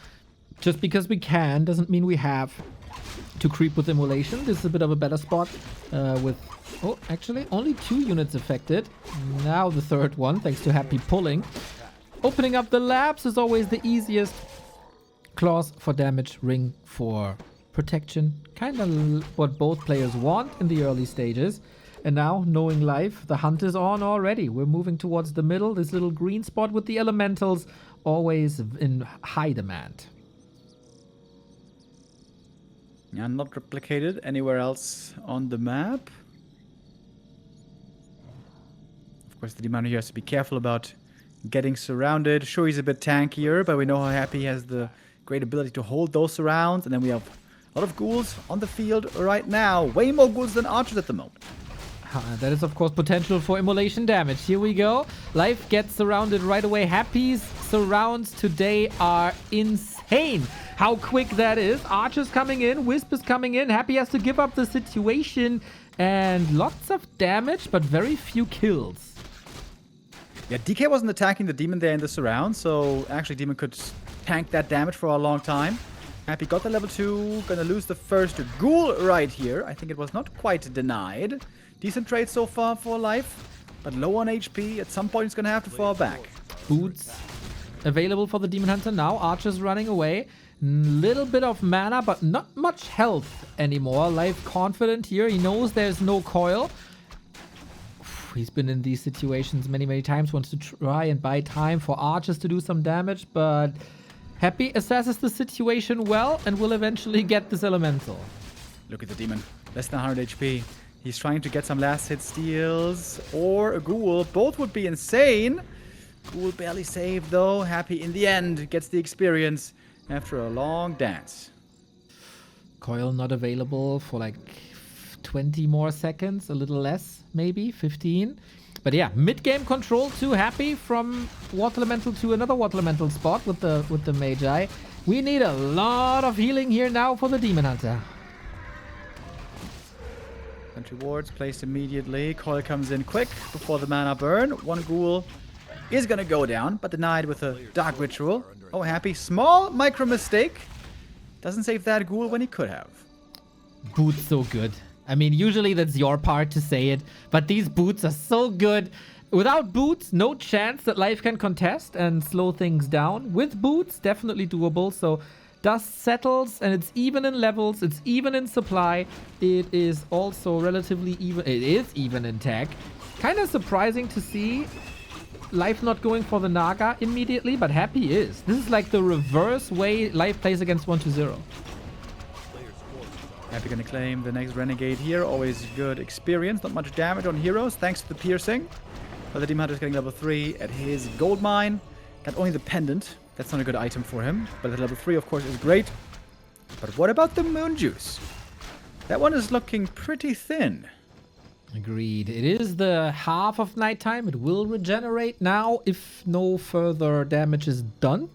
Just because we can doesn't mean we have to creep with Immolation. This is a bit of a better spot with... Oh, actually, only 2 units affected. Now the third one, thanks to Happy pulling. Opening up the labs is always the easiest. Claws for damage, ring for protection. Kind of what both players want in the early stages. And now, knowing Life, the hunt is on already. We're moving towards the middle. This little green spot with the elementals, always in high demand. Yeah, not replicated anywhere else on the map. Of course, the Demon here has to be careful about getting surrounded. Sure, he's a bit tankier, but we know how Happy he has the great ability to hold those surrounds. And then we have a lot of ghouls on the field right now. Way more ghouls than archers at the moment. That is, of course, potential for immolation damage. Here we go. Life gets surrounded right away. Happy's surrounds today are insane. How quick that is. Archer's coming in. Wisp is coming in. Happy has to give up the situation. And lots of damage, but very few kills. Yeah, DK wasn't attacking the Demon there in the surround, so actually Demon could tank that damage for a long time. Happy got the level 2. Gonna lose the first ghoul right here. I think it was not quite denied. Decent trade so far for Life, but low on HP. At some point, he's going to have to fall back. Boots available for the Demon Hunter now. Archer's running away. Little bit of mana, but not much health anymore. Life confident here. He knows there's no coil. He's been in these situations many, many times. Wants to try and buy time for archers to do some damage, but Happy assesses the situation well and will eventually get this elemental. Look at the Demon. Less than 100 HP. He's trying to get some last hit steals or a ghoul. Both would be insane. Ghoul barely saved though. Happy in the end gets the experience after a long dance. Coil not available for like 20 more seconds, a little less, maybe 15. But yeah, mid-game control too. Happy from Water Elemental to another Water Elemental spot with the Magi. We need a lot of healing here now for the Demon Hunter. Sentry wards placed immediately. Coil comes in quick before the mana burn. One ghoul is gonna go down, but denied with a Dark Ritual. Oh, Happy. Small micro mistake. Doesn't save that ghoul when he could have. Boots so good. I mean, usually that's your part to say it, but these boots are so good. Without boots, no chance that life can contest and slow things down. With boots, definitely doable. So dust settles and it's even in levels. It's even in supply. It is also relatively even. It is even in tech. Kind of surprising to see life not going for the Naga immediately, but Happy is. This is like the reverse way life plays against 1-2-0. Happy gonna claim the next Renegade here. Always good experience. Not much damage on heroes thanks to the piercing. But the Demon Hunter is getting level 3 at his gold mine. Got only the pendant. That's not a good item for him. But at level 3, of course, is great. But what about the Moon Juice? That one is looking pretty thin. Agreed. It is the half of nighttime. It will regenerate now if no further damage is done.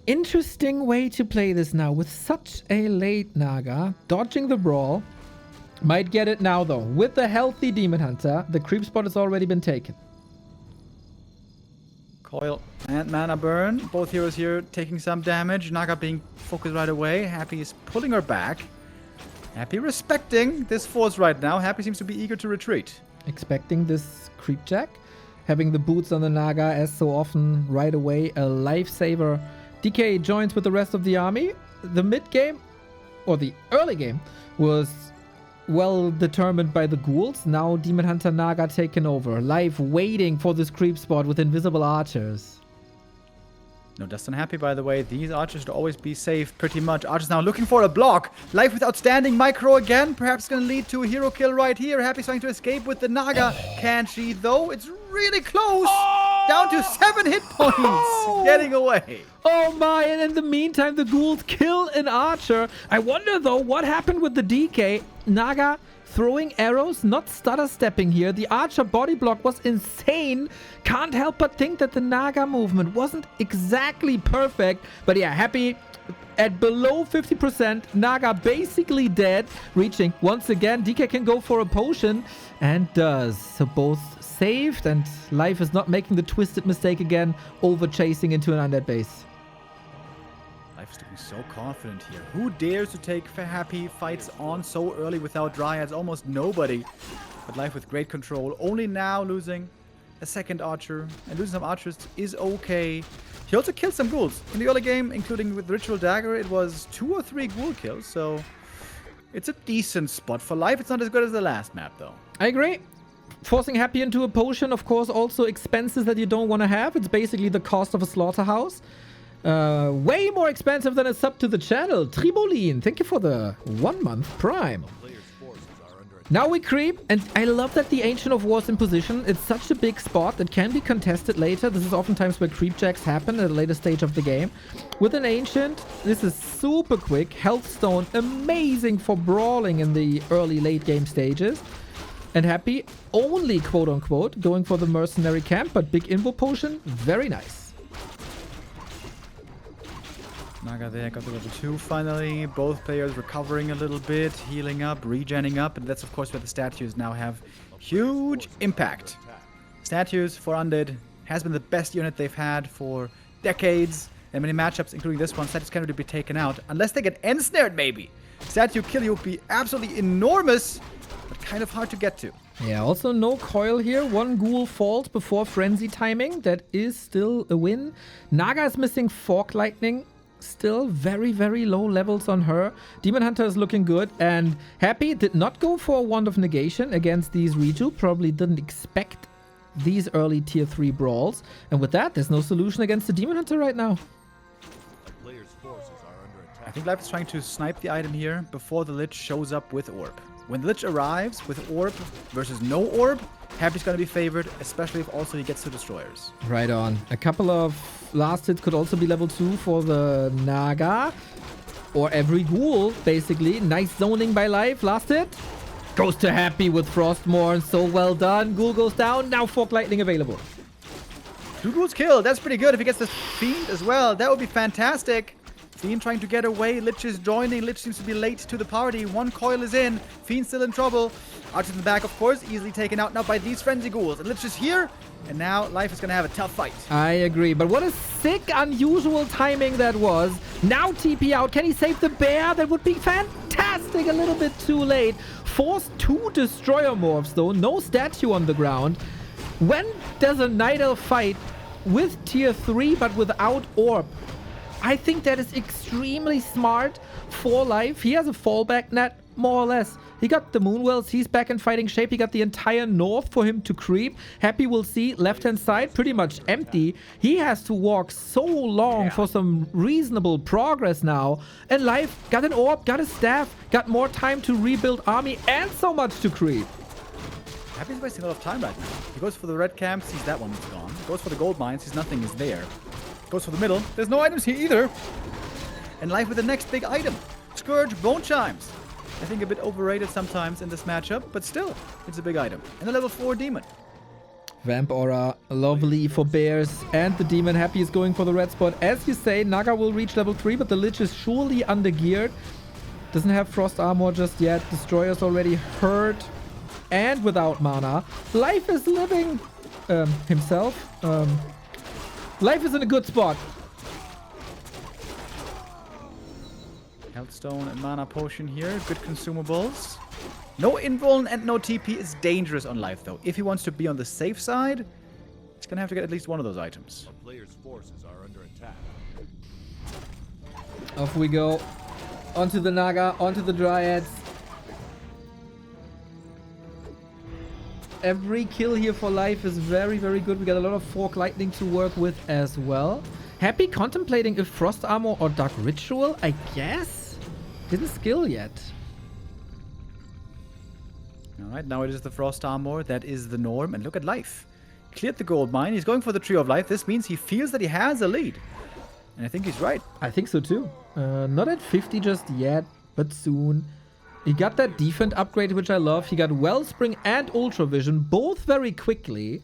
Interesting way to play this now with such a late Naga. Dodging the brawl. Might get it now though. With the healthy Demon Hunter, the creep spot has already been taken. Coil and mana burn. Both heroes here taking some damage. Naga being focused right away. Happy is pulling her back. Happy respecting this force right now. Happy seems to be eager to retreat. Expecting this creep jack. Having the boots on the Naga as so often right away. A lifesaver. DK joins with the rest of the army. The mid game, or the early game, was well determined by the ghouls. Now Demon Hunter Naga taken over. Live waiting for this creep spot with invisible archers. No dust on Happy, by the way. These archers should always be safe, pretty much. Archers now looking for a block. Life with outstanding micro again. Perhaps going to lead to a hero kill right here. Happy's trying to escape with the Naga. Can she, though? It's really close. Down to 7 hit points. Getting away. Oh my, and in the meantime, the ghouls kill an archer. I wonder, though, what happened with the DK. Naga throwing arrows, not stutter stepping here. The archer body block was insane. Can't help but think that the Naga movement wasn't exactly perfect. But yeah, Happy at below 50%. Naga basically dead. Reaching once again. DK can go for a potion and does. So both saved, and life is not making the twisted mistake again, over chasing into an undead base. Life is looking so confident here. Who dares to take Happy fights on so early without Dryads? Almost nobody. But Life with great control. Only now losing a second archer. And losing some archers is okay. He also killed some ghouls. In the early game, including with Ritual Dagger, it was 2 or 3 ghoul kills. So it's a decent spot for Life. It's not as good as the last map, though. I agree. Forcing Happy into a potion, of course, also expenses that you don't want to have. It's basically the cost of a slaughterhouse. Way more expensive than a sub to the channel. Tribolin, thank you for the 1 month prime. Now we creep, and I love that the Ancient of War is in position. It's such a big spot that can be contested later. This is oftentimes where creep jacks happen at a later stage of the game. With an Ancient, this is super quick. Health Stone, amazing for brawling in the early late game stages. And Happy, only quote-unquote, going for the mercenary camp, but big invo potion, very nice. Naga there got the level 2 finally. Both players recovering a little bit, healing up, regenning up, and that's of course where the statues now have huge impact. Statues for Undead has been the best unit they've had for decades, and many matchups, including this one, statues can't really be taken out unless they get ensnared maybe. Statue kill you would be absolutely enormous, but kind of hard to get to. Yeah, also no coil here. 1 ghoul falls before frenzy timing. That is still a win. Naga is missing Fork Lightning. Still very, very low levels on her. Demon Hunter is looking good, and Happy did not go for a Wand of Negation against these Reju. Probably didn't expect these early tier 3 brawls. And with that, there's no solution against the Demon Hunter right now. I think Life is trying to snipe the item here before the Lich shows up with Orb. When the Lich arrives with Orb versus no Orb, Happy's going to be favored, especially if also he gets to Destroyers. Right on. A couple of last hits could also be level 2 for the Naga. Or every ghoul, basically. Nice zoning by Life. Last hit. Goes to Happy with Frostmourne. So well done. Ghoul goes down. Now Fork Lightning available. 2 ghouls killed. That's pretty good. If he gets the Fiend as well, that would be fantastic. Fiend trying to get away. Lich is joining. Lich seems to be late to the party. 1 coil is in. Fiend still in trouble. Archer in the back, of course, easily taken out now by these Frenzy Ghouls. And Lich is here. And now Life is going to have a tough fight. I agree. But what a sick, unusual timing that was. Now TP out. Can he save the bear? That would be fantastic. A little bit too late. Forced 2 Destroyer Morphs, though. No statue on the ground. When does a Night Elf fight with tier 3 but without Orb? I think that is extremely smart for Life. He has a fallback net, more or less. He got the Moonwells. He's back in fighting shape. He got the entire north for him to creep. Happy will see left-hand side pretty much empty. He has to walk so long for some reasonable progress now. And Life got an orb, got a staff, got more time to rebuild army and so much to creep. Happy's wasting a lot of time right now. He goes for the red camp, sees that one is gone. Goes for the gold mine, sees nothing is there. Goes for the middle. There's no items here either. And Life with the next big item. Scourge Bone Chimes. I think a bit overrated sometimes in this matchup, but still, it's a big item. And a level 4 demon. Vamp Aura, lovely for bears. And the demon Happy is going for the red spot. As you say, Naga will reach level 3, but the Lich is surely undergeared. Doesn't have Frost Armor just yet. Destroyer's already hurt. And without mana. Life is living himself. Life is in a good spot. Healthstone and mana potion here. Good consumables. No invuln and no TP is dangerous on Life, though. If he wants to be on the safe side, he's going to have to get at least one of those items. A player's forces are under attack. Off we go. Onto the Naga, onto the Dryads. Every kill here for Life is very, very good. We got a lot of Fork Lightning to work with as well. Happy contemplating if Frost Armor or Dark Ritual, I guess. Didn't skill yet. Alright, now it is the Frost Armor. That is the norm. And look at Life. Cleared the gold mine. He's going for the Tree of Life. This means he feels that he has a lead. And I think he's right. I think so too. Not at 50 just yet, but soon. He got that defend upgrade, which I love. He got Wellspring and Ultra Vision, both very quickly.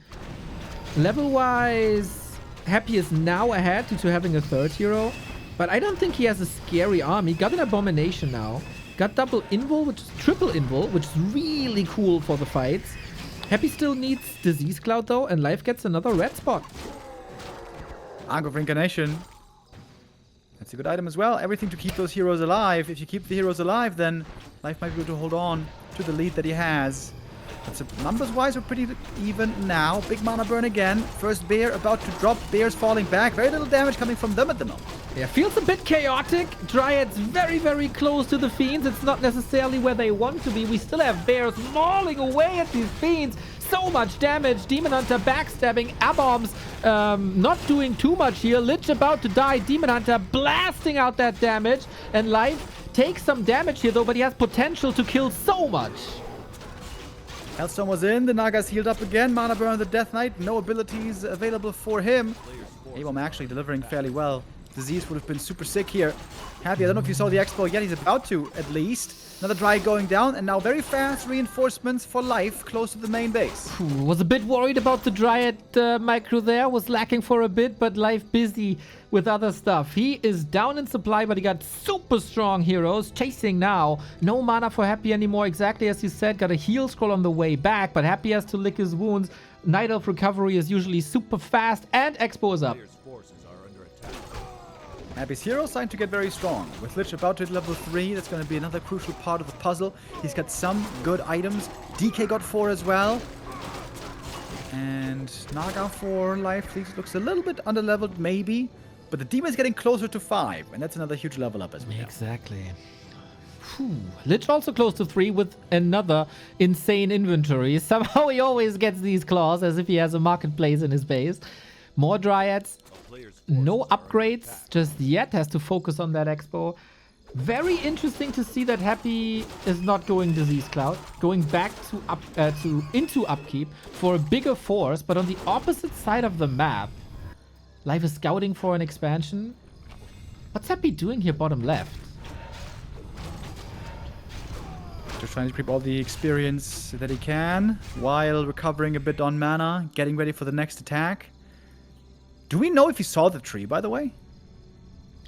Level-wise, Happy is now ahead due to having a third hero. But I don't think he has a scary army. Got an Abomination now. Got double Invul, which is triple Invul, which is really cool for the fights. Happy still needs Disease Cloud though, and Life gets another red spot. Arc of Reincarnation. That's a good item as well. Everything to keep those heroes alive. If you keep the heroes alive, then Life might be able to hold on to the lead that he has. But numbers-wise, we're pretty even now. Big mana burn again. First bear about to drop. Bears falling back. Very little damage coming from them at the moment. Yeah, feels a bit chaotic. Dryads very, very close to the Fiends. It's not necessarily where they want to be. We still have bears mauling away at these Fiends. So much damage. Demon Hunter backstabbing. Abombs not doing too much here. Lich about to die. Demon Hunter blasting out that damage. And Life takes some damage here though, but he has potential to kill so much. Healthstone was in. The Naga's healed up again. Mana burn the Death Knight. No abilities available for him. Abom actually delivering fairly well. Disease would have been super sick here. Happy, I don't know if you saw the expo yet. He's about to, at least. Another Dryad going down, and now very fast reinforcements for Life close to the main base. Was a bit worried about the Dryad micro there. Was lacking for a bit, but Life busy with other stuff. He is down in supply, but he got super strong heroes chasing now. No mana for Happy anymore, exactly as you said. Got a heal scroll on the way back, but Happy has to lick his wounds. Night Elf recovery is usually super fast, and Expo is up. Happy's hero starting to get very strong. With Lich about to hit level 3, that's going to be another crucial part of the puzzle. He's got some good items. DK got 4 as well. And Naga for Life looks a little bit underleveled, maybe. But the demon is getting closer to 5, and that's another huge level up as well. Exactly. Whew. Lich also close to 3 with another insane inventory. Somehow he always gets these claws as if he has a marketplace in his base. More Dryads. No upgrades just yet. Has to focus on that Expo. Very interesting to see that Happy is not going Disease Cloud, going back to into upkeep for a bigger force, but on the opposite side of the map, Life is scouting for an expansion. What's Happy doing here bottom left? Just trying to creep all the experience that he can while recovering a bit on mana, getting ready for the next attack. Do we know if he saw the tree, by the way?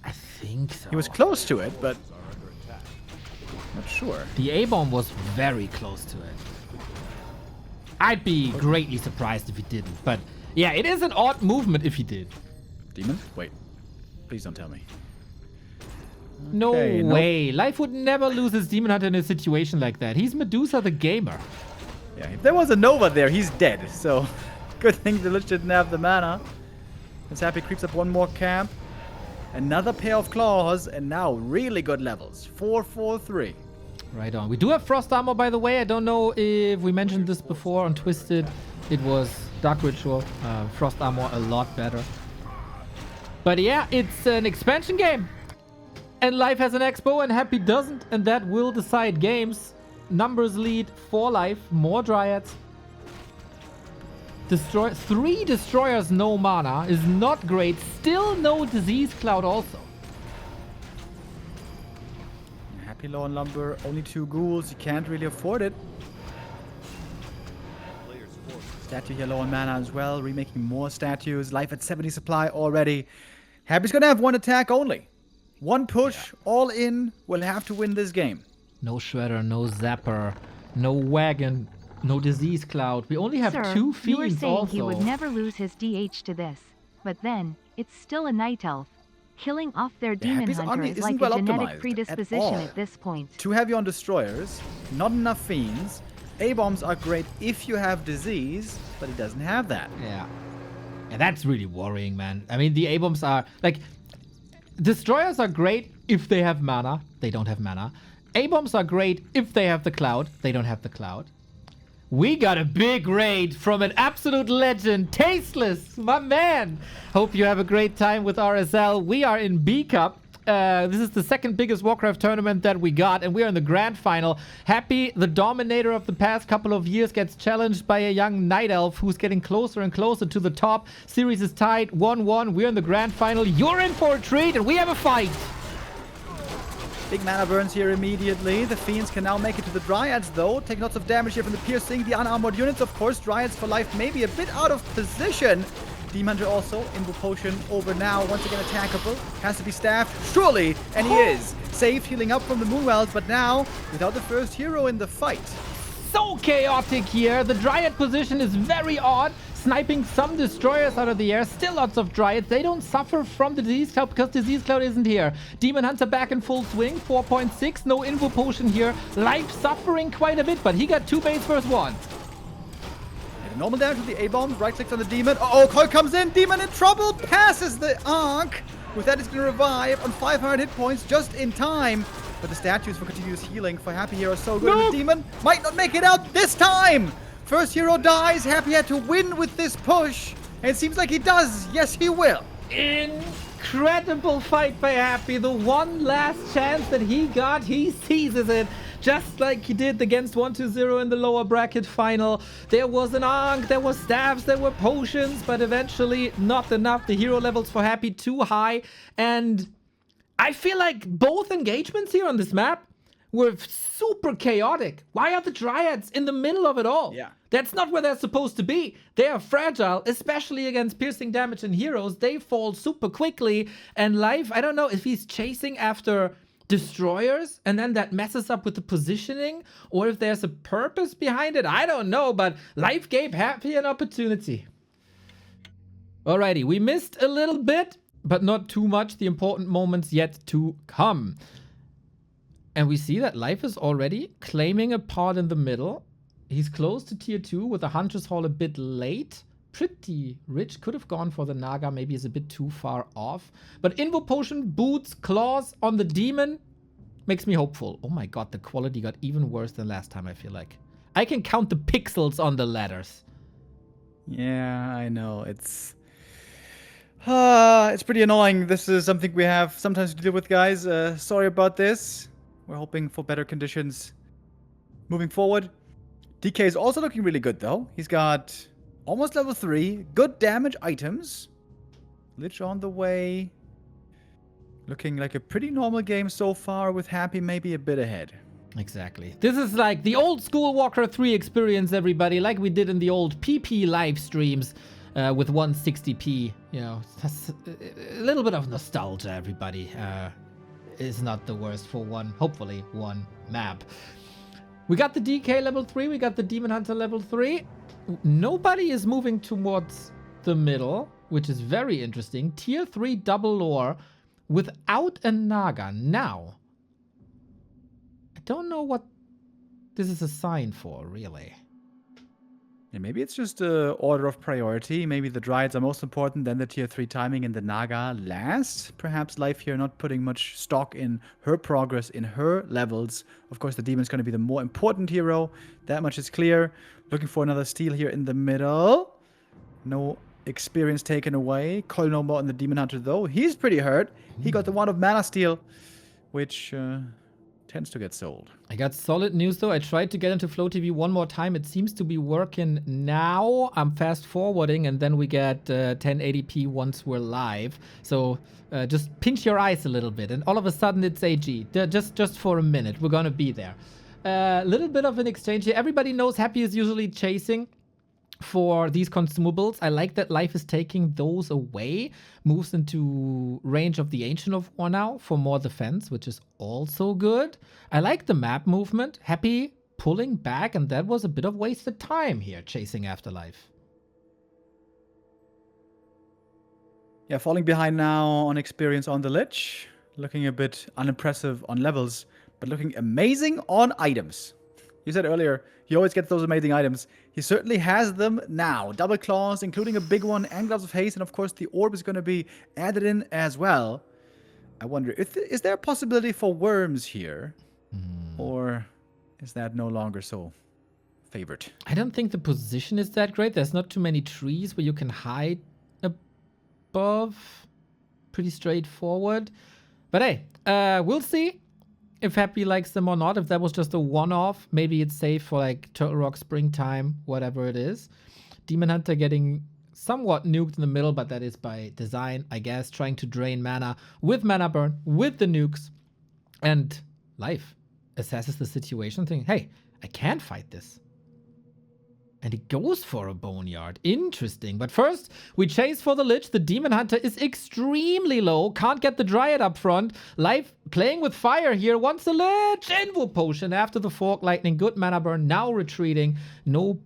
I think so. He was close to it, but not sure. The A-bomb was very close to it. I'd be greatly surprised if he didn't, but yeah, it is an odd movement if he did. Demon? Wait. Please don't tell me. No Okay, way. Life would never lose his Demon Hunter in a situation like that. He's Medusa the gamer. Yeah, if there was a Nova there, he's dead. So, good thing the Lich didn't have the mana. As Happy creeps up one more camp. Another pair of claws, and now really good levels. 4-4-3. Right on. We do have Frost Armor, by the way. I don't know if we mentioned this before on Twisted. It was Dark Ritual. Frost Armor a lot better. But yeah, it's an expansion game. And Life has an Expo and Happy doesn't. And that will decide games. Numbers lead for Life. More Dryads. 3 Destroyers, no mana is not great. Still no Disease Cloud also. Happy low on lumber, only 2 ghouls. You can't really afford it. Statue here low on mana as well. Remaking more statues. Life at 70 supply already. Happy's gonna have 1 attack only. 1 push, all in. Will have to win this game. No Shredder, no Zapper, no Wagon, no Disease Cloud. We only have Sir, 2 Fiends you were saying also. he would never lose his DH to this. But then, it's still a Night Elf. Killing off their Demon Happy's Hunter army is isn't like well a genetic optimized at predisposition all. at this point. Too heavy on destroyers, not enough fiends. A-bombs are great if you have disease, but he doesn't have that. Yeah. Yeah, that's really worrying, man. I mean, the A-bombs are, like, Destroyers are great if they have mana. They don't have mana. A-bombs are great if they have the cloud. They don't have the cloud. We got a big raid from an absolute legend, Tasteless, my man. Hope you have a great time with RSL. We are in B Cup. This is the second biggest Warcraft tournament that we got, and we are in the grand final. Happy, the dominator of the past couple of years, gets challenged by a young Night Elf who's getting closer and closer to the top. Series is tied 1-1. We're in the grand final. You're in for a treat, and we have a fight. Big mana burns here immediately. The Fiends can now make it to the Dryads, though. Take lots of damage here from the piercing. The unarmored units, of course. Dryads for life maybe a bit out of position. Demon Hunter also. Invo Potion over now. Once again attackable. Has to be staffed. Surely. And he is. Safe, healing up from the Moonwells. But now, without the first hero in the fight. So chaotic here. The Dryad position is very odd. Sniping some Destroyers out of the air. Still lots of Dryads. They don't suffer from the Disease Cloud because Disease Cloud isn't here. Demon Hunter back in full swing. 4.6. No Invo Potion here. Life suffering quite a bit, but he got 2 base versus 1. Normal damage with the A-bombs. Right clicks on the Demon. Uh-oh, Koi comes in. Demon in trouble. Passes the Arc. With that, it's going to revive on 500 hit points just in time. But the statues for continuous healing for Happy here are so good. No. The Demon might not make it out this time. First hero dies. Happy had to win with this push. And it seems like he does. Yes, he will. Incredible fight by Happy. The one last chance that he got, he seizes it. Just like he did against 1-2-0 in the lower bracket final. There was an Ankh, there were staves, there were potions, but eventually not enough. The hero levels for Happy too high. And I feel like both engagements here on this map were super chaotic. Why are the Dryads in the middle of it all? Yeah. That's not where they're supposed to be. They are fragile, especially against piercing damage and heroes. They fall super quickly. And Life, I don't know if he's chasing after Destroyers and then that messes up with the positioning, or if there's a purpose behind it. I don't know, but Life gave Happy an opportunity. Alrighty, we missed a little bit, but not too much. The important moments yet to come. And we see that Life is already claiming a part in the middle. He's close to tier 2 with the Hunter's Hall a bit late. Pretty rich. Could have gone for the Naga. Maybe is a bit too far off. But Invo Potion, Boots, Claws on the Demon makes me hopeful. Oh my god, the quality got even worse than last time, I feel like. I can count the pixels on the letters. Yeah, I know. It's It's pretty annoying. This is something we have sometimes to deal with, guys. Sorry about this. We're hoping for better conditions moving forward. DK is also looking really good, though. He's got almost level 3. Good damage items. Lich on the way. Looking like a pretty normal game so far, with Happy maybe a bit ahead. Exactly. This is like the old school Warcraft 3 experience, everybody, like we did in the old PP live streams with 160p. You know, a little bit of nostalgia, everybody. Is not the worst for hopefully one map. We got the DK level 3, we got the Demon Hunter level 3. Nobody is moving towards the middle, which is very interesting. Tier 3 double lore without a Naga. Now, I don't know what this is a sign for, really. Yeah, maybe it's just a order of priority. Maybe the Dryads are most important, then the tier 3 timing and the Naga last. Perhaps Life here not putting much stock in her progress, in her levels. Of course, the Demon's going to be the more important hero. That much is clear. Looking for another steal here in the middle. No experience taken away. Coil no more on the Demon Hunter, though. He's pretty hurt. He got the one of Mana Steal, which tends to get sold. I got solid news, though. I tried to get into Flow TV one more time. It seems to be working now. I'm fast forwarding, and then we get 1080p once we're live. So just pinch your eyes a little bit, and all of a sudden it's AG. Just for a minute. We're going to be there. A little bit of an exchange here. Everybody knows Happy is usually chasing for these consumables. I like that Life is taking those away, moves into range of the Ancient of War now for more defense, which is also good. I like the map movement. Happy pulling back, and that was a bit of wasted time here chasing after Life. Yeah, falling behind now on experience on the Lich. Looking a bit unimpressive on levels, but looking amazing on items. You said earlier, he always gets those amazing items. He certainly has them now. Double claws, including a big one, and gloves of haste, and of course the orb is going to be added in as well. I wonder, is there a possibility for worms here? Or is that no longer so favored? I don't think the position is that great. There's not too many trees where you can hide above. Pretty straightforward. But hey, we'll see if Happy likes them or not. If that was just a one-off, maybe it's safe for like Turtle Rock springtime, whatever it is. Demon Hunter getting somewhat nuked in the middle, but that is by design, I guess. Trying to drain mana with mana burn, with the nukes. And Life assesses the situation, thinking, hey, I can't fight this. And he goes for a Boneyard. Interesting. But first, we chase for the Lich. The Demon Hunter is extremely low. Can't get the Dryad up front. Life playing with fire here. Wants the Lich. Invo Potion after the Fork Lightning. Good mana burn. Now retreating. No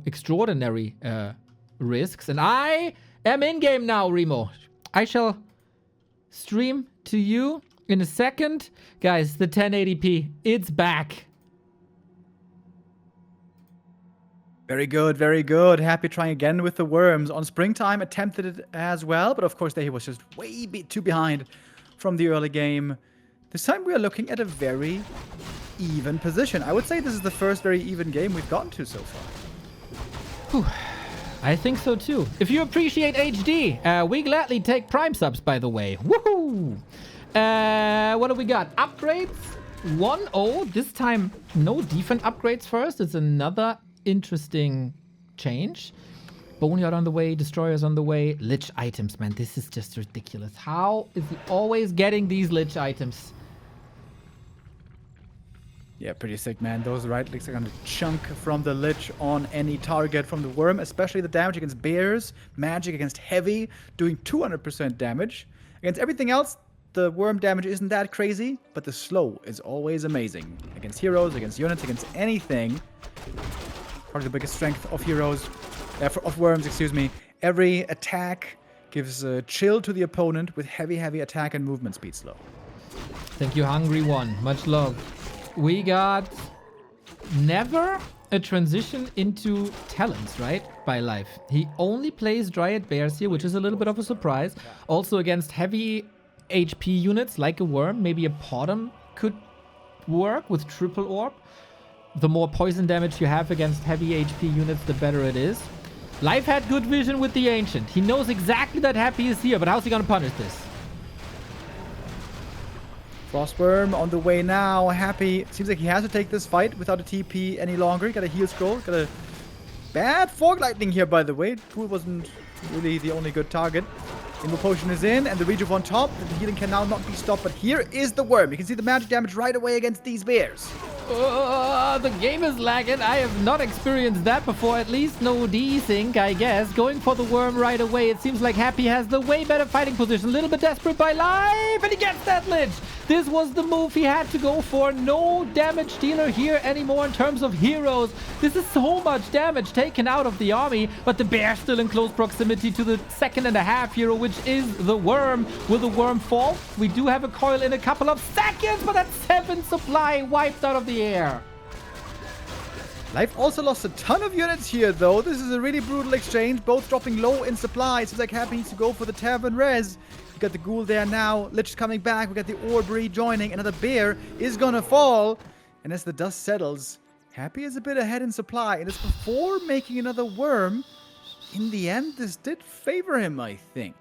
extraordinary risks. And I am in-game now, Remo. I shall stream to you in a second. Guys, the 1080p. It's back. Very good, very good. Happy trying again with the worms. On springtime, attempted it as well, but of course there he was just way too behind from the early game. This time we are looking at a very even position. I would say this is the first very even game we've gotten to so far. Whew. I think so too. If you appreciate HD, we gladly take Prime subs, by the way. Woohoo! What do we got? Upgrades? 1-0. This time, no defense upgrades first. It's another interesting change. Boneyard on the way, Destroyers on the way, Lich items, man. This is just ridiculous. How is he always getting these Lich items? Yeah, pretty sick, man. Those right clicks are gonna chunk from the Lich on any target from the Worm, especially the damage against bears, magic against heavy, doing 200% damage. Against everything else, the Worm damage isn't that crazy, but the slow is always amazing. Against heroes, against units, against anything. Probably the biggest strength of heroes, of worms, excuse me. Every attack gives a chill to the opponent with heavy attack and movement speed slow. Thank you, Hungry One. Much love. We got never a transition into talents, right? By Life. He only plays Dryad Bears here, which is a little bit of a surprise. Also against heavy HP units like a Worm, maybe a Potom could work with triple orb. The more poison damage you have against heavy HP units, the better it is. Life had good vision with the Ancient. He knows exactly that Happy is here, but how's he gonna punish this? Frostworm on the way now. Happy. Seems like he has to take this fight without a TP any longer. Got a heal scroll. Got a bad fog lightning here, by the way. Tool wasn't really the only good target. Invo Potion is in, and the Reach on top. The healing can now not be stopped, but here is the worm. You can see the magic damage right away against these bears. The game is lagging. I have not experienced that before. At least no desync, I guess. Going for the worm right away. It seems like Happy has the way better fighting position. A little bit desperate by life, and he gets that Lich. This was the move he had to go for. No damage dealer here anymore in terms of heroes. This is so much damage taken out of the army, but the bear still in close proximity to the 2.5 hero, which is the worm. Will the worm fall? We do have a coil in a couple of seconds, but that's 7 supply wiped out of the air. Life also lost a ton of units here, though. This is a really brutal exchange, both dropping low in supply. Seems like Happy needs to go for the Tavern Res. You got the Ghoul there now. Lich coming back. We got the Orb rejoining. Another bear is gonna fall. And as the dust settles, Happy is a bit ahead in supply. And it's before making another worm. In the end, this did favor him, I think.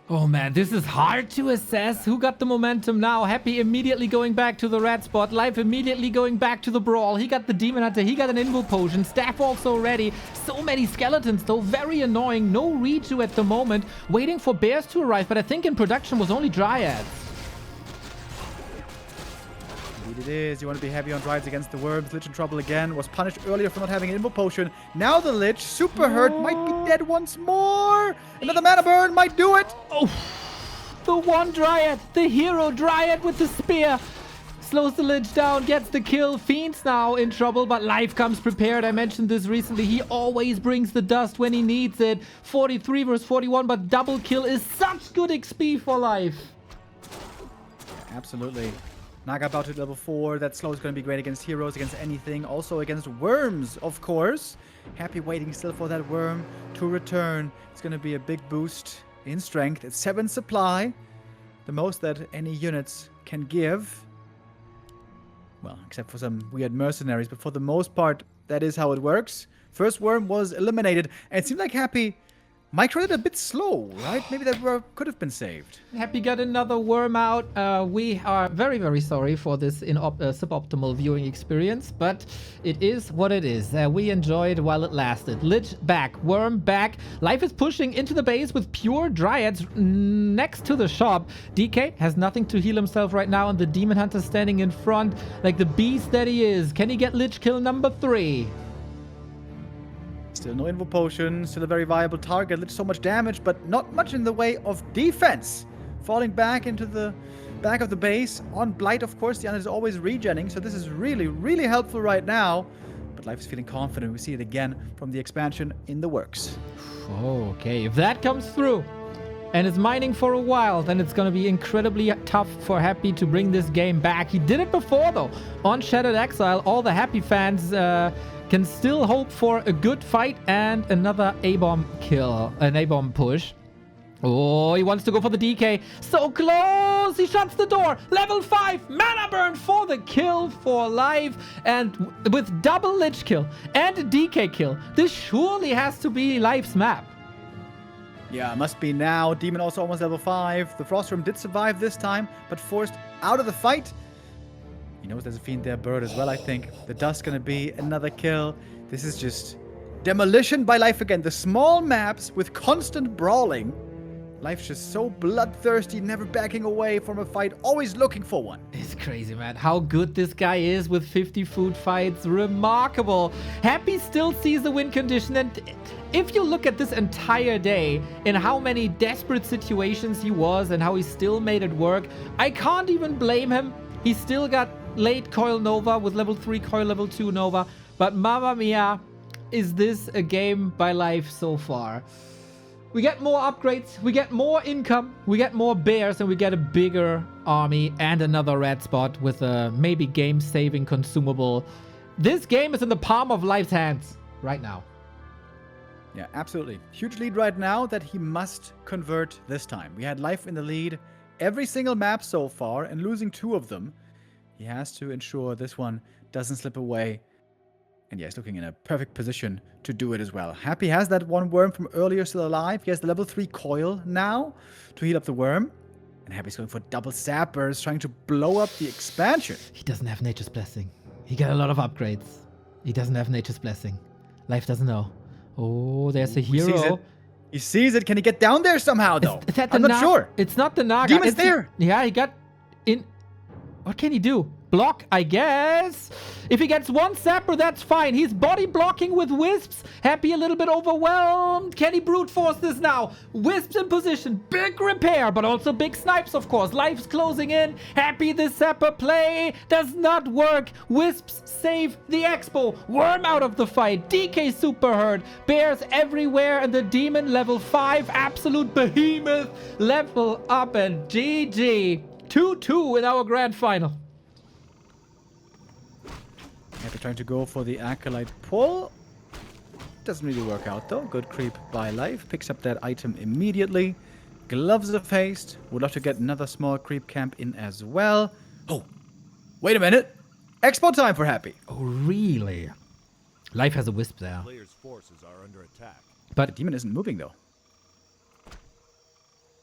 Oh man, this is hard to assess. Who got the momentum now? Happy immediately going back to the red spot. Life immediately going back to the brawl. He got the Demon Hunter. He got an Invo Potion. Staff also ready. So many skeletons though. Very annoying. No Reju at the moment. Waiting for bears to arrive. But I think in production was only Dryads. Indeed it is. You want to be heavy on Dryads against the worms. Lich in trouble again. Was punished earlier for not having an Invo Potion. Now the Lich, super hurt, might be dead once more. Another mana burn might do it. Oh, the one Dryad, the hero Dryad with the spear. Slows the Lich down, gets the kill. Fiend's now in trouble, but Life comes prepared. I mentioned this recently. He always brings the dust when he needs it. 43 versus 41, but double kill is such good XP for Life. Absolutely. Naga about to level 4. That slow is going to be great against heroes, against anything. Also against worms, of course. Happy waiting still for that worm to return. It's going to be a big boost in strength. It's 7 supply. The most that any units can give. Well, except for some weird mercenaries. But for the most part, that is how it works. First worm was eliminated. And it seemed like Happy microed a bit slow, right? Maybe that worm could have been saved. Happy got another worm out. We are very, very sorry for this suboptimal viewing experience, but it is what it is. We enjoyed while it lasted. Lich back, worm back. Life is pushing into the base with pure Dryads next to the shop. DK has nothing to heal himself right now, and the Demon Hunter standing in front like the beast that he is. Can he get Lich kill number 3? Still no Invo Potion, still a very viable target. Lich so much damage, but not much in the way of defense. Falling back into the back of the base. On Blight, of course, the Undead is always regenning, so this is really, really helpful right now. But Life is feeling confident. We see it again from the expansion in the works. Okay, if that comes through and it's mining for a while, then it's going to be incredibly tough for Happy to bring this game back. He did it before, though. On Shattered Exile, all the Happy fans can still hope for a good fight and another A-bomb kill, an A-bomb push. Oh, he wants to go for the DK. So close! He shuts the door. Level 5 mana burn for the kill for Life. And with double Lich kill and a DK kill, this surely has to be Life's map. Yeah, must be now. Demon also almost level 5. The Frostworm did survive this time, but forced out of the fight. He knows there's a Fiend there, Bird as well, I think. The Dust gonna be another kill. This is just demolition by Life again. The small maps with constant brawling. Life's just so bloodthirsty, never backing away from a fight, always looking for one. It's crazy, man. How good this guy is with 50 food fights. Remarkable. Happy still sees the win condition. And if you look at this entire day and how many desperate situations he was and how he still made it work, I can't even blame him. He still got late Coil Nova with level 3 Coil, level 2 Nova. But mamma mia, is this a game by Life so far? We get more upgrades, we get more income, we get more bears, and we get a bigger army and another red spot with a maybe game-saving consumable. This game is in the palm of Life's hands right now. Yeah, absolutely. Huge lead right now that he must convert this time. We had Life in the lead every single map so far, and losing 2 of them. He has to ensure this one doesn't slip away. And yeah, he's looking in a perfect position to do it as well. Happy has that one worm from earlier still alive. He has the level 3 coil now to heal up the worm. And Happy's going for double sappers, trying to blow up the expansion. He doesn't have Nature's Blessing. He got a lot of upgrades. He doesn't have Nature's Blessing. Life doesn't know. Oh, there's a hero. He sees it. Can he get down there somehow, though? Is that the I'm not sure. It's not the Naga. Demon's there. Yeah, he got in. What can he do? Block, I guess. If he gets one sapper, that's fine. He's body blocking with wisps. Happy a little bit overwhelmed. Can he brute force this now? Wisps in position. Big repair, but also big snipes, of course. Life's closing in. Happy the sapper play does not work. Wisps save the expo. Worm out of the fight. DK super hurt. Bears everywhere. And the demon level 5 absolute behemoth level up. And GG. 2-2 in our grand final. Happy trying to go for the Acolyte pull. Doesn't really work out though. Good creep by Life. Picks up that item immediately. Gloves of Haste. Would love to get another small creep camp in as well. Oh, wait a minute. Expo time for Happy. Oh, really? Life has a wisp there. Players' forces are under attack. The But demon isn't moving though.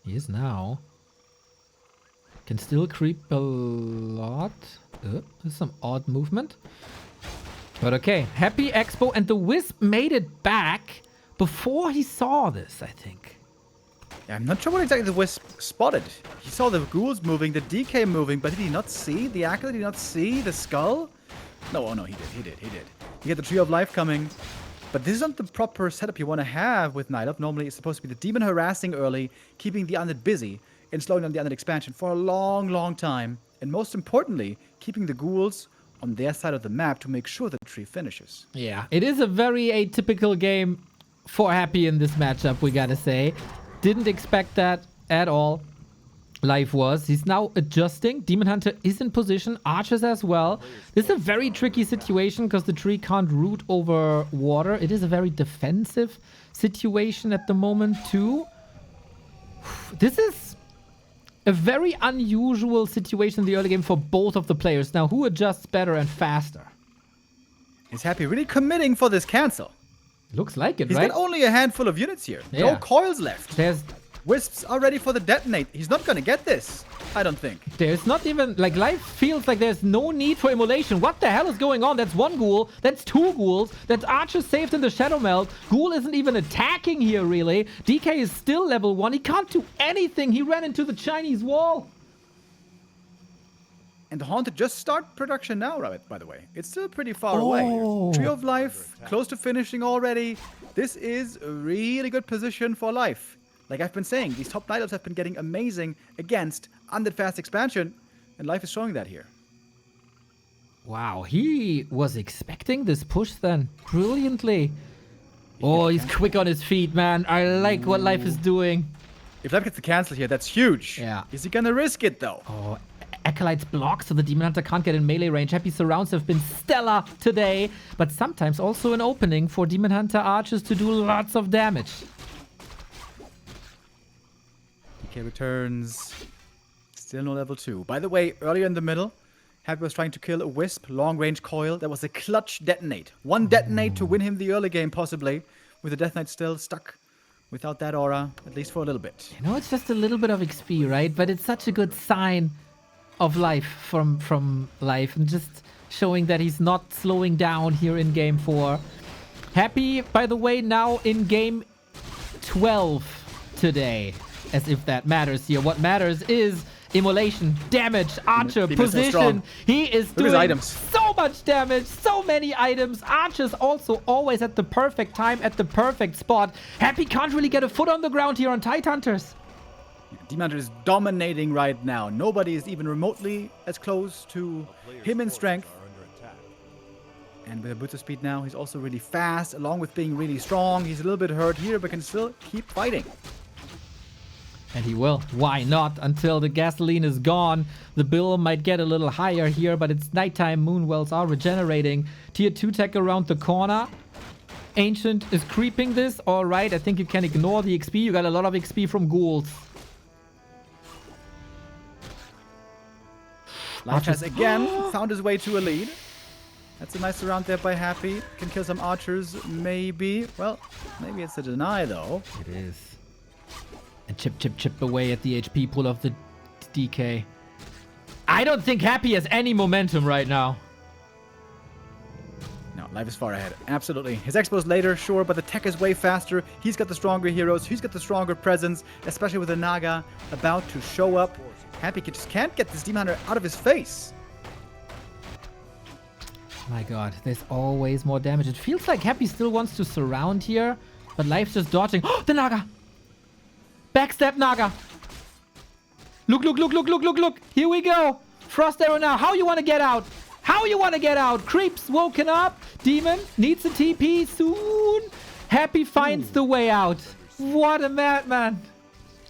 he is now. Can still creep a lot. There's some odd movement. But okay, Happy Expo, and the Wisp made it back before he saw this, I think. Yeah, I'm not sure what exactly the Wisp spotted. He saw the ghouls moving, the DK moving, but did he not see the Acolyte? Did he not see the skull? No, oh no, he did. He had the Tree of Life coming. But this isn't the proper setup you want to have with Night Elf. Normally it's supposed to be the demon harassing early, keeping the undead busy, and slowing down the undead expansion for a long, long time. And most importantly, keeping the ghouls on their side of the map to make sure the tree finishes. Yeah, it is a very atypical game for Happy in this matchup, we gotta say. Didn't expect that at all. Life was. He's now adjusting. Demon Hunter is in position. Archers as well. This is a very tricky situation because the tree can't root over water. It is a very defensive situation at the moment too. This is a very unusual situation in the early game for both of the players. Now, who adjusts better and faster? Is Happy really committing for this cancel? Looks like it, He's right? got only a handful of units here. Yeah. No coils left. There's Wisps are ready for the detonate. He's not gonna get this, I don't think. There's not even, like, Life feels like there's no need for immolation. What the hell is going on? That's one ghoul. That's two ghouls. That's Archer saved in the Shadow Melt. Ghoul isn't even attacking here, really. DK is still level 1. He can't do anything. He ran into the Chinese wall. And the Haunted just start production now, Rabbit, by the way. It's still pretty far away. Oh. Tree of Life, close to finishing already. This is a really good position for Life. Like I've been saying, these top Night Elves have been getting amazing against undead fast expansion, and Life is showing that here. Wow, he was expecting this push then. Brilliantly. Oh, he's quick on his feet, man. I like what Life is doing. If Life gets the cancel here, that's huge. Yeah. Is he gonna risk it, though? Oh, Acolyte's blocked so the Demon Hunter can't get in melee range. Happy surrounds have been stellar today, but sometimes also an opening for Demon Hunter archers to do lots of damage. DK returns. Still no level 2. By the way, earlier in the middle, Happy was trying to kill a Wisp, long-range coil. That was a clutch detonate. One detonate to win him the early game, possibly, with the Death Knight still stuck without that aura, at least for a little bit. You know, it's just a little bit of XP, right? But it's such a good sign of life from Life, and just showing that he's not slowing down here in game 4. Happy, by the way, now in game 12 today, as if that matters here. What matters is immolation, damage, Archer, Demon is so position. strong. He is Look at doing his items. so much damage, so many items. Archer's also always at the perfect time, at the perfect spot. Happy can't really get a foot on the ground here on Tide Hunters. Demon Hunter is dominating right now. Nobody is even remotely as close to him in strength. Are under attack. And with a boots of speed now, he's also really fast, along with being really strong. He's a little bit hurt here, but can still keep fighting. And he will. Why not? Until the gasoline is gone. The bill might get a little higher here, but it's nighttime. Moonwells are regenerating. Tier 2 tech around the corner. Ancient is creeping this. All right, I think you can ignore the XP. You got a lot of XP from ghouls. Life has again found his way to a lead. That's a nice round there by Happy. Can kill some archers, maybe. Well, maybe it's a deny, though. It is. And chip away at the HP pool of the DK. I don't think Happy has any momentum right now. No, Life is far ahead. Absolutely. His expo's later, sure, but the tech is way faster. He's got the stronger heroes. He's got the stronger presence, especially with the Naga about to show up. Happy just can't get this Demon Hunter out of his face. My god, there's always more damage. It feels like Happy still wants to surround here, but Life's just dodging. Oh, the Naga! Backstab Naga! Look. Here we go. Frost arrow now. How you want to get out? How you want to get out? Creeps woken up. Demon needs a TP soon. Happy finds the way out. What a madman.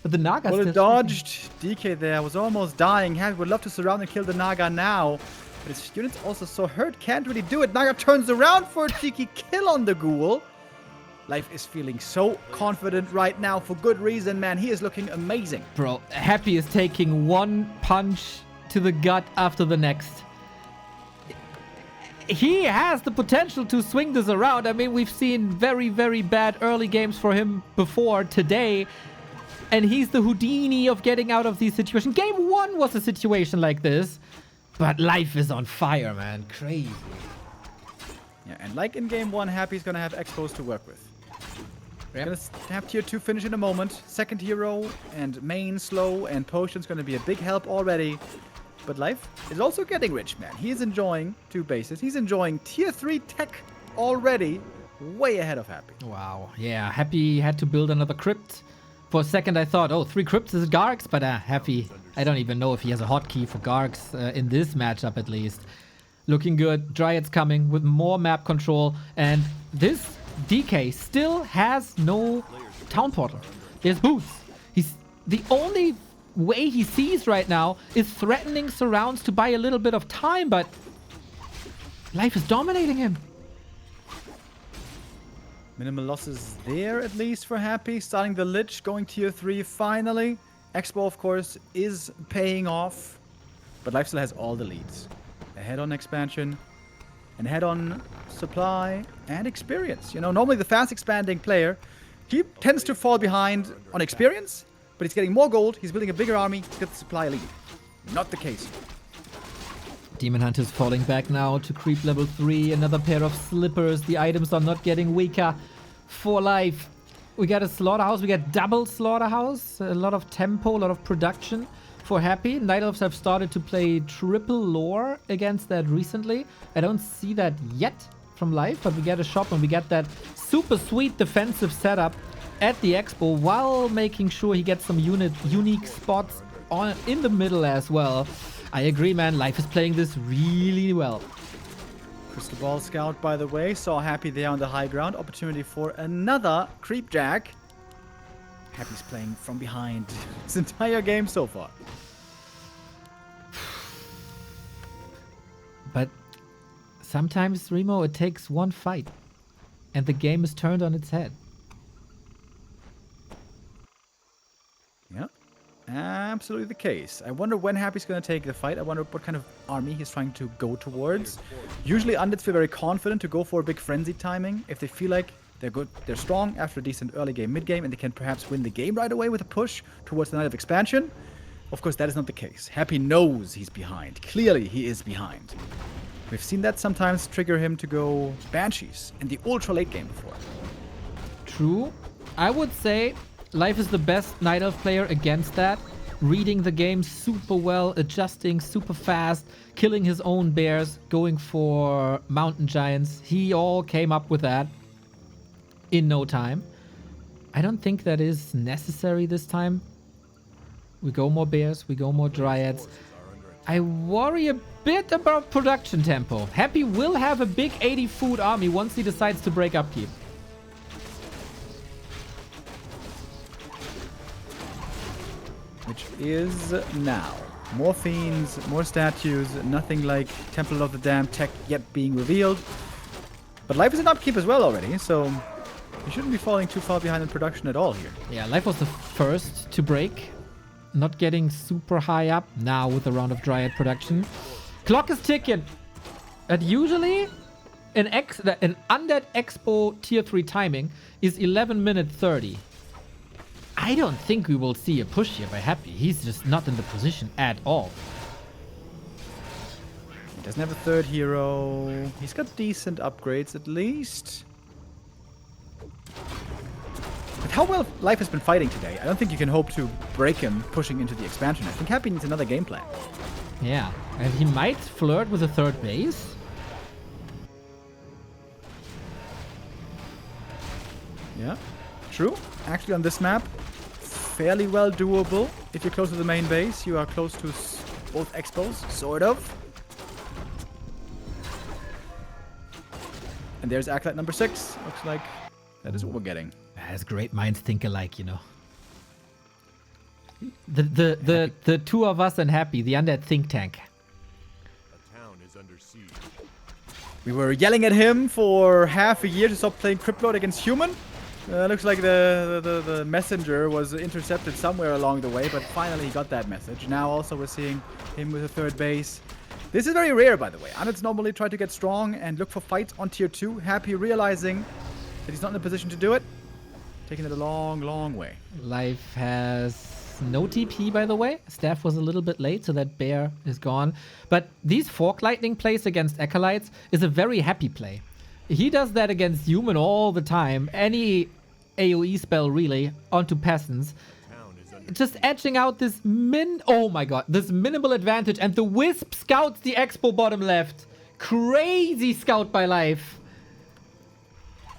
But the Naga Well, still it dodged. DK there was almost dying. Happy would love to surround and kill the Naga now. But his units also so hurt. Can't really do it. Naga turns around for a cheeky kill on the ghoul. Life is feeling so confident right now for good reason, man. He is looking amazing. Bro, Happy is taking one punch to the gut after the next. He has the potential to swing this around. I mean, we've seen very, very bad early games for him before today. And he's the Houdini of getting out of these situations. Game 1 was a situation like this. But Life is on fire, man. Crazy. Yeah, and like in game 1, Happy's gonna have expos to work with. We're gonna have tier 2 finish in a moment. Second hero and main slow and potion's gonna be a big help already. But Life is also getting rich, man. He is enjoying 2 bases. He's enjoying tier 3 tech already. Way ahead of Happy. Wow. Yeah, Happy had to build another crypt. For a second I thought, oh, 3 crypts is Gargs, but Happy, I don't even know if he has a hotkey for Gargs in this matchup at least. Looking good. Dryad's coming with more map control. And this DK still has no town portal. There's boots. He's the only way he sees right now is threatening surrounds to buy a little bit of time, but Life is dominating him. Minimal losses there, at least for Happy. Starting the Lich, going tier 3 finally. Expo, of course, is paying off. But Life still has all the leads. Ahead on expansion, and ahead on supply and experience. You know, normally the fast expanding player, he tends to fall behind on experience, but he's getting more gold, he's building a bigger army, he's got the supply lead. Not the case. Demon Hunter's falling back now to creep level 3. Another pair of slippers. The items are not getting weaker for Life. We got a slaughterhouse. We got double slaughterhouse. A lot of tempo, a lot of production for Happy. Night Elves have started to play triple lore against that recently. I don't see that yet from Life, but we get a shop and we get that super sweet defensive setup at the expo while making sure he gets some unique spots in the middle as well. I agree, man. Life is playing this really well. Crystal Ball Scout, by the way, saw Happy there on the high ground. Opportunity for another creep jack. Happy's playing from behind this entire game so far. But sometimes, Remo, it takes one fight and the game is turned on its head. Yeah, absolutely the case. I wonder when Happy's going to take the fight. I wonder what kind of army he's trying to go towards. Usually Undeads feel very confident to go for a big frenzy timing if they feel like they're good, they're strong after a decent early game, mid game, and they can perhaps win the game right away with a push towards the Night of Expansion. Of course, that is not the case. Happy knows he's behind. Clearly, he is behind. We've seen that sometimes trigger him to go Banshees in the ultra late game before. True. I would say Life is the best Night Elf player against that. Reading the game super well, adjusting super fast, killing his own bears, going for mountain giants. He all came up with that in no time. I don't think that is necessary this time. We go more bears, we go more dryads. I worry a bit about production tempo. Happy will have a big 80 food army once he decides to break upkeep. Which is now. More fiends, more statues, nothing like Temple of the Damned tech yet being revealed. But Life is in upkeep as well already, so you shouldn't be falling too far behind in production at all here. Yeah, Life was the first to break. Not getting super high up now with a round of Dryad production. Clock is ticking. That usually an undead expo tier 3 timing is 11 minute 30. I don't think we will see a push here by Happy. He's just not in the position at all. He doesn't have a third hero. He's got decent upgrades at least. With how well Life has been fighting today, I don't think you can hope to break him pushing into the expansion. I think Happy needs another game plan. Yeah, and he might flirt with a third base. Yeah, true. Actually, on this map, fairly well doable. If you're close to the main base, you are close to both expos, sort of. And there's Acolyte number 6. Looks like that is what we're getting. As great minds think alike, you know. The two of us and Happy, the undead think tank. A town is under siege. We were yelling at him for half a year to stop playing Cryptlord against Human. Looks like the messenger was intercepted somewhere along the way, but finally he got that message. Now also we're seeing him with a third base. This is very rare, by the way. Undeads normally try to get strong and look for fights on tier 2. Happy realizing that he's not in a position to do it. Taking it a long, long way. Life has no TP, by the way. Staff was a little bit late, so that bear is gone. But these Fork Lightning plays against Acolytes is a very Happy play. He does that against Human all the time. Any AoE spell, really, onto Peasants. Just edging out this oh my god, this minimal advantage. And the Wisp scouts the Expo bottom left. Crazy scout by Life.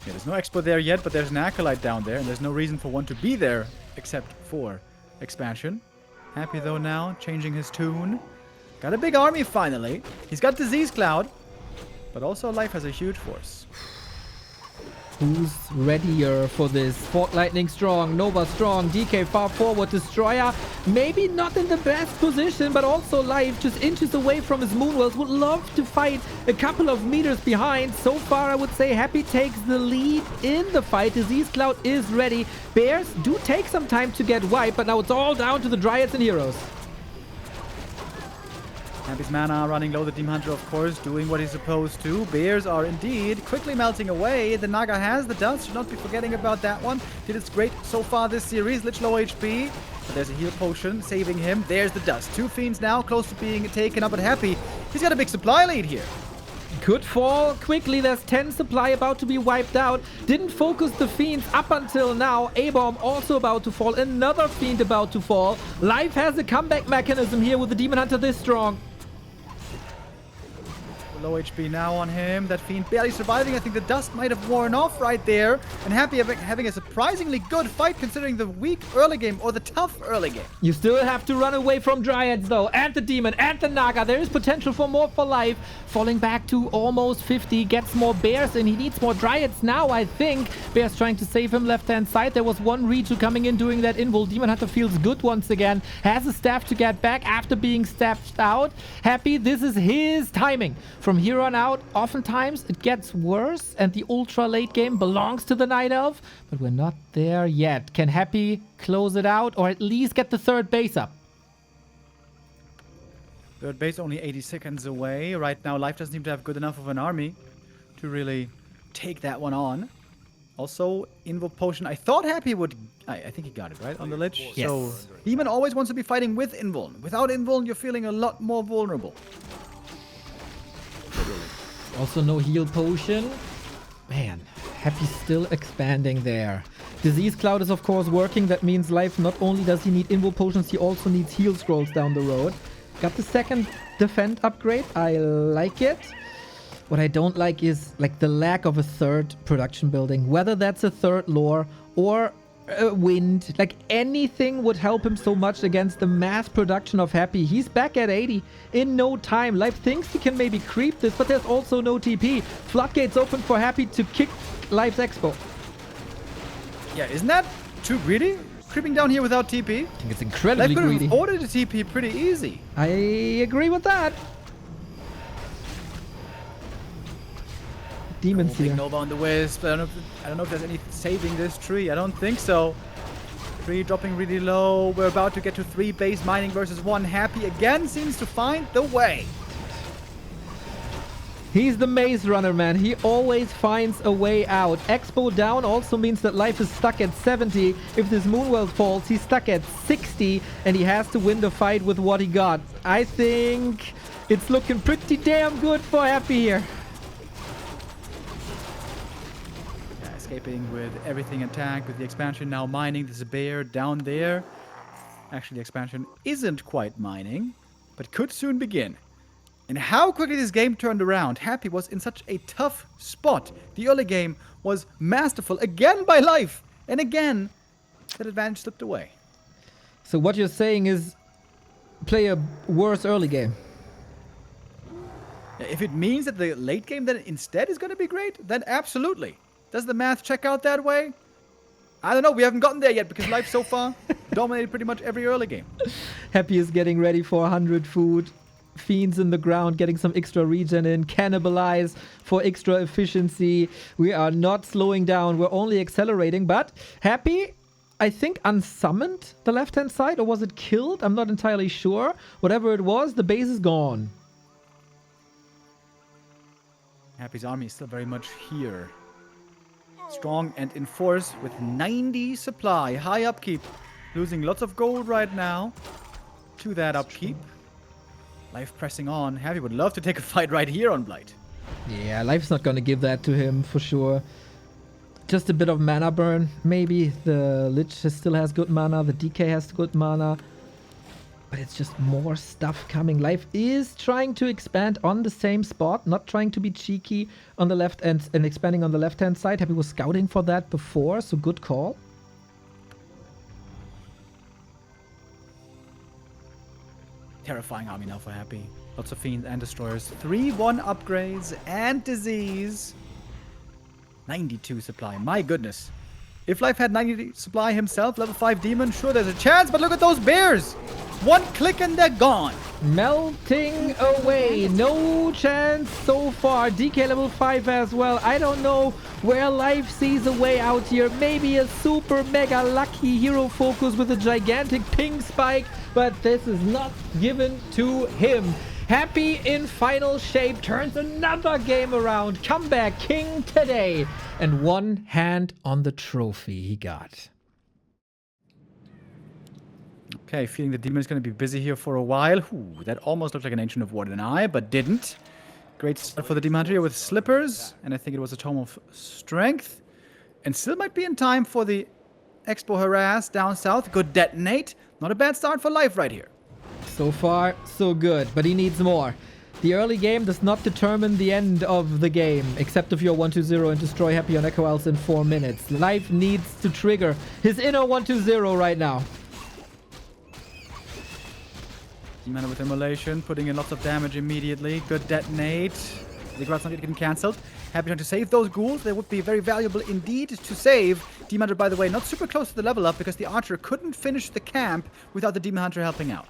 Yeah, there's no Expo there yet, but there's an Acolyte down there, and there's no reason for one to be there except for expansion. Happy though now, changing his tune. Got a big army finally. He's got Disease Cloud, but also Life has a huge force. Who's readier for this? Fork Lightning strong, Nova strong, DK far forward, Destroyer maybe not in the best position, but also Life just inches away from his Moonwells. Would love to fight a couple of meters behind. So far, I would say Happy takes the lead in the fight. Disease Cloud is ready. Bears do take some time to get wiped, but now it's all down to the Dryads and Heroes. Happy's mana running low. The Demon Hunter, of course, doing what he's supposed to. Bears are indeed quickly melting away. The Naga has the dust. Should not be forgetting about that one. Did its great so far this series. Lich low HP. But there's a heal potion saving him. There's the dust. 2 Fiends now close to being taken up. But Happy, he's got a big supply lead here. Could fall quickly. There's 10 supply about to be wiped out. Didn't focus the Fiends up until now. A-Bomb also about to fall. Another Fiend about to fall. Life has a comeback mechanism here with the Demon Hunter this strong. Low HP now on him. That Fiend barely surviving. I think the dust might have worn off right there. And Happy having a surprisingly good fight considering the weak early game or the tough early game. You still have to run away from Dryads though. And the Demon and the Naga. There is potential for more for Life. Falling back to almost 50. Gets more Bears and he needs more Dryads now, I think. Bears trying to save him left hand side. There was one Reach coming in doing that invul. Demon Hunter feels good once again. Has a staff to get back after being staffed out. Happy, this is his timing. From here on out, oftentimes it gets worse and the ultra late game belongs to the Night Elf, but we're not there yet. Can Happy close it out or at least get the third base up? Third base only 80 seconds away. Right now, Life doesn't seem to have good enough of an army to really take that one on. Also, Invoke Potion. I thought Happy would... I think he got it, right? On the Lich? Yes. So, Demon always wants to be fighting with Invuln. Without Invuln, you're feeling a lot more vulnerable. Also no heal potion. Man, Happy still expanding there. Disease Cloud is of course working. That means Life not only does he need invo potions, he also needs heal scrolls down the road. Got the second defend upgrade. I like it. What I don't like is like the lack of a third production building. Whether that's a third lore or wind, like anything would help him so much against the mass production of Happy. He's back at 80 in no time. Life thinks he can maybe creep this, but there's also no TP. Floodgates open for Happy to kick Life's Expo. Yeah, isn't that too greedy? Creeping down here without TP? I think it's incredibly Life could greedy. have ordered a TP pretty easy. I agree with that. Demons Big here. Nova on the Wisp. I don't know if there's any saving this tree. I don't think so. Tree dropping really low. We're about to get to 3 base mining versus 1. Happy again seems to find the way. He's the maze runner, man. He always finds a way out. Expo down also means that life is stuck at 70. If this Moonwell falls, he's stuck at 60, and he has to win the fight with what he got. I think it's looking pretty damn good for Happy here. Yeah, escaping with everything intact, with the expansion now mining. There's a bear down there. Actually, the expansion isn't quite mining, but could soon begin. And how quickly this game turned around. Happy was in such a tough spot. The early game was masterful again by life. And again, that advantage slipped away. So what you're saying is play a worse early game. Yeah, if it means that the late game then instead is going to be great, then absolutely. Does the math check out that way? I don't know. We haven't gotten there yet because life so far dominated pretty much every early game. Happy is getting ready for 100 food. Fiends in the ground, getting some extra regen in, cannibalize for extra efficiency. We are not slowing down, we're only accelerating, but Happy, I think, unsummoned the left-hand side, or was it killed? I'm not entirely sure. Whatever it was, the base is gone. Happy's army is still very much here. Strong and in force with 90 supply, high upkeep. Losing lots of gold right now to that upkeep. Life pressing on. Happy would love to take a fight right here on Blight. Yeah, Life's not gonna give that to him for sure. Just a bit of mana burn, maybe. The Lich still has good mana, the DK has good mana. But it's just more stuff coming. Life is trying to expand on the same spot, not trying to be cheeky on the left and expanding on the left-hand side. Happy was scouting for that before, so good call. Terrifying army now for Happy. Lots of Fiends and Destroyers. 3-1 upgrades and Disease. 92 supply. My goodness. If Life had 90 supply himself, level 5 Demon, sure there's a chance, but look at those bears! One click and they're gone. Melting away. No chance so far. DK level 5 as well. I don't know where Life sees a way out here. Maybe a super mega lucky hero focus with a gigantic ping spike, but this is not given to him. Happy in final shape, turns another game around. Comeback king today. And one hand on the trophy he got. Okay, feeling the demon is going to be busy here for a while. Ooh, that almost looked like an Ancient of Warden Eye, but didn't. Great start for the Demon Hunter here with Slippers, and I think it was a Tome of Strength. And still might be in time for the Expo Harass down south. Good detonate. Not a bad start for Life right here. So far, so good, but he needs more. The early game does not determine the end of the game, except if you're 1-2-0 and destroy Happy on Echo Owls in 4 minutes. Life needs to trigger his inner 1-2-0 right now. Demon with Immolation, putting in lots of damage immediately. Good detonate. Ziggurat's not yet getting cancelled. Happy trying to save those ghouls. They would be very valuable indeed to save. Demon Hunter, by the way, not super close to the level up because the Archer couldn't finish the camp without the Demon Hunter helping out.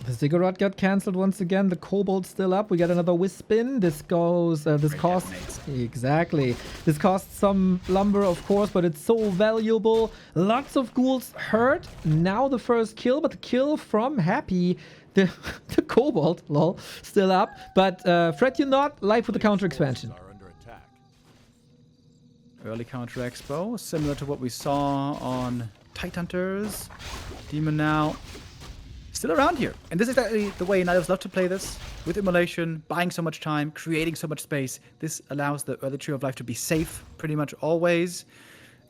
The Ziggurat got cancelled once again. The Kobold's still up. We got another Wispin. This goes... this costs... Exactly. This costs some lumber, of course, but it's so valuable. Lots of ghouls hurt. Now the first kill, but the kill from Happy... The Kobold, lol, still up. But fret you not, Life with the counter expansion. Early counter expo, similar to what we saw on Tidehunters. Demon now still around here. And this is exactly the way Night Elves love to play this. With Immolation, buying so much time, creating so much space. This allows the early Tree of Life to be safe pretty much always.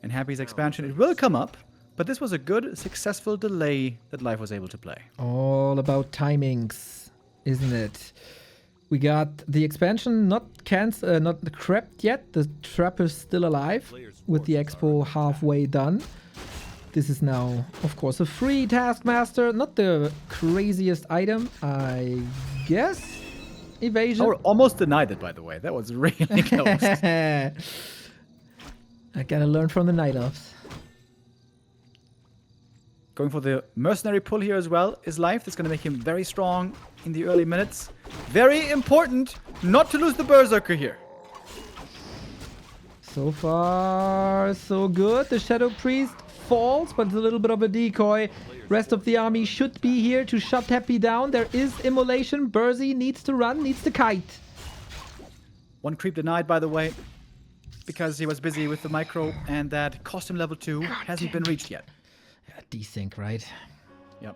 And Happy's expansion, it will come up. But this was a good, successful delay that Life was able to play. All about timings, isn't it? We got the expansion not crept yet. The trap is still alive with the expo halfway done. This is now, of course, a free Taskmaster. Not the craziest item, I guess. Evasion. Oh, almost denied it, by the way. That was really close. I gotta learn from the Night Elves. Going for the mercenary pull here as well is Life. That's going to make him very strong in the early minutes. Very important not to lose the Berserker here. So far, so good. The Shadow Priest falls, but it's a little bit of a decoy. Rest of the army should be here to shut Happy down. There is Immolation. Burzy needs to run, needs to kite. One creep denied, by the way, because he was busy with the micro, and that cost him level 2 hasn't been reached yet. Yeah, desync, right? Yep.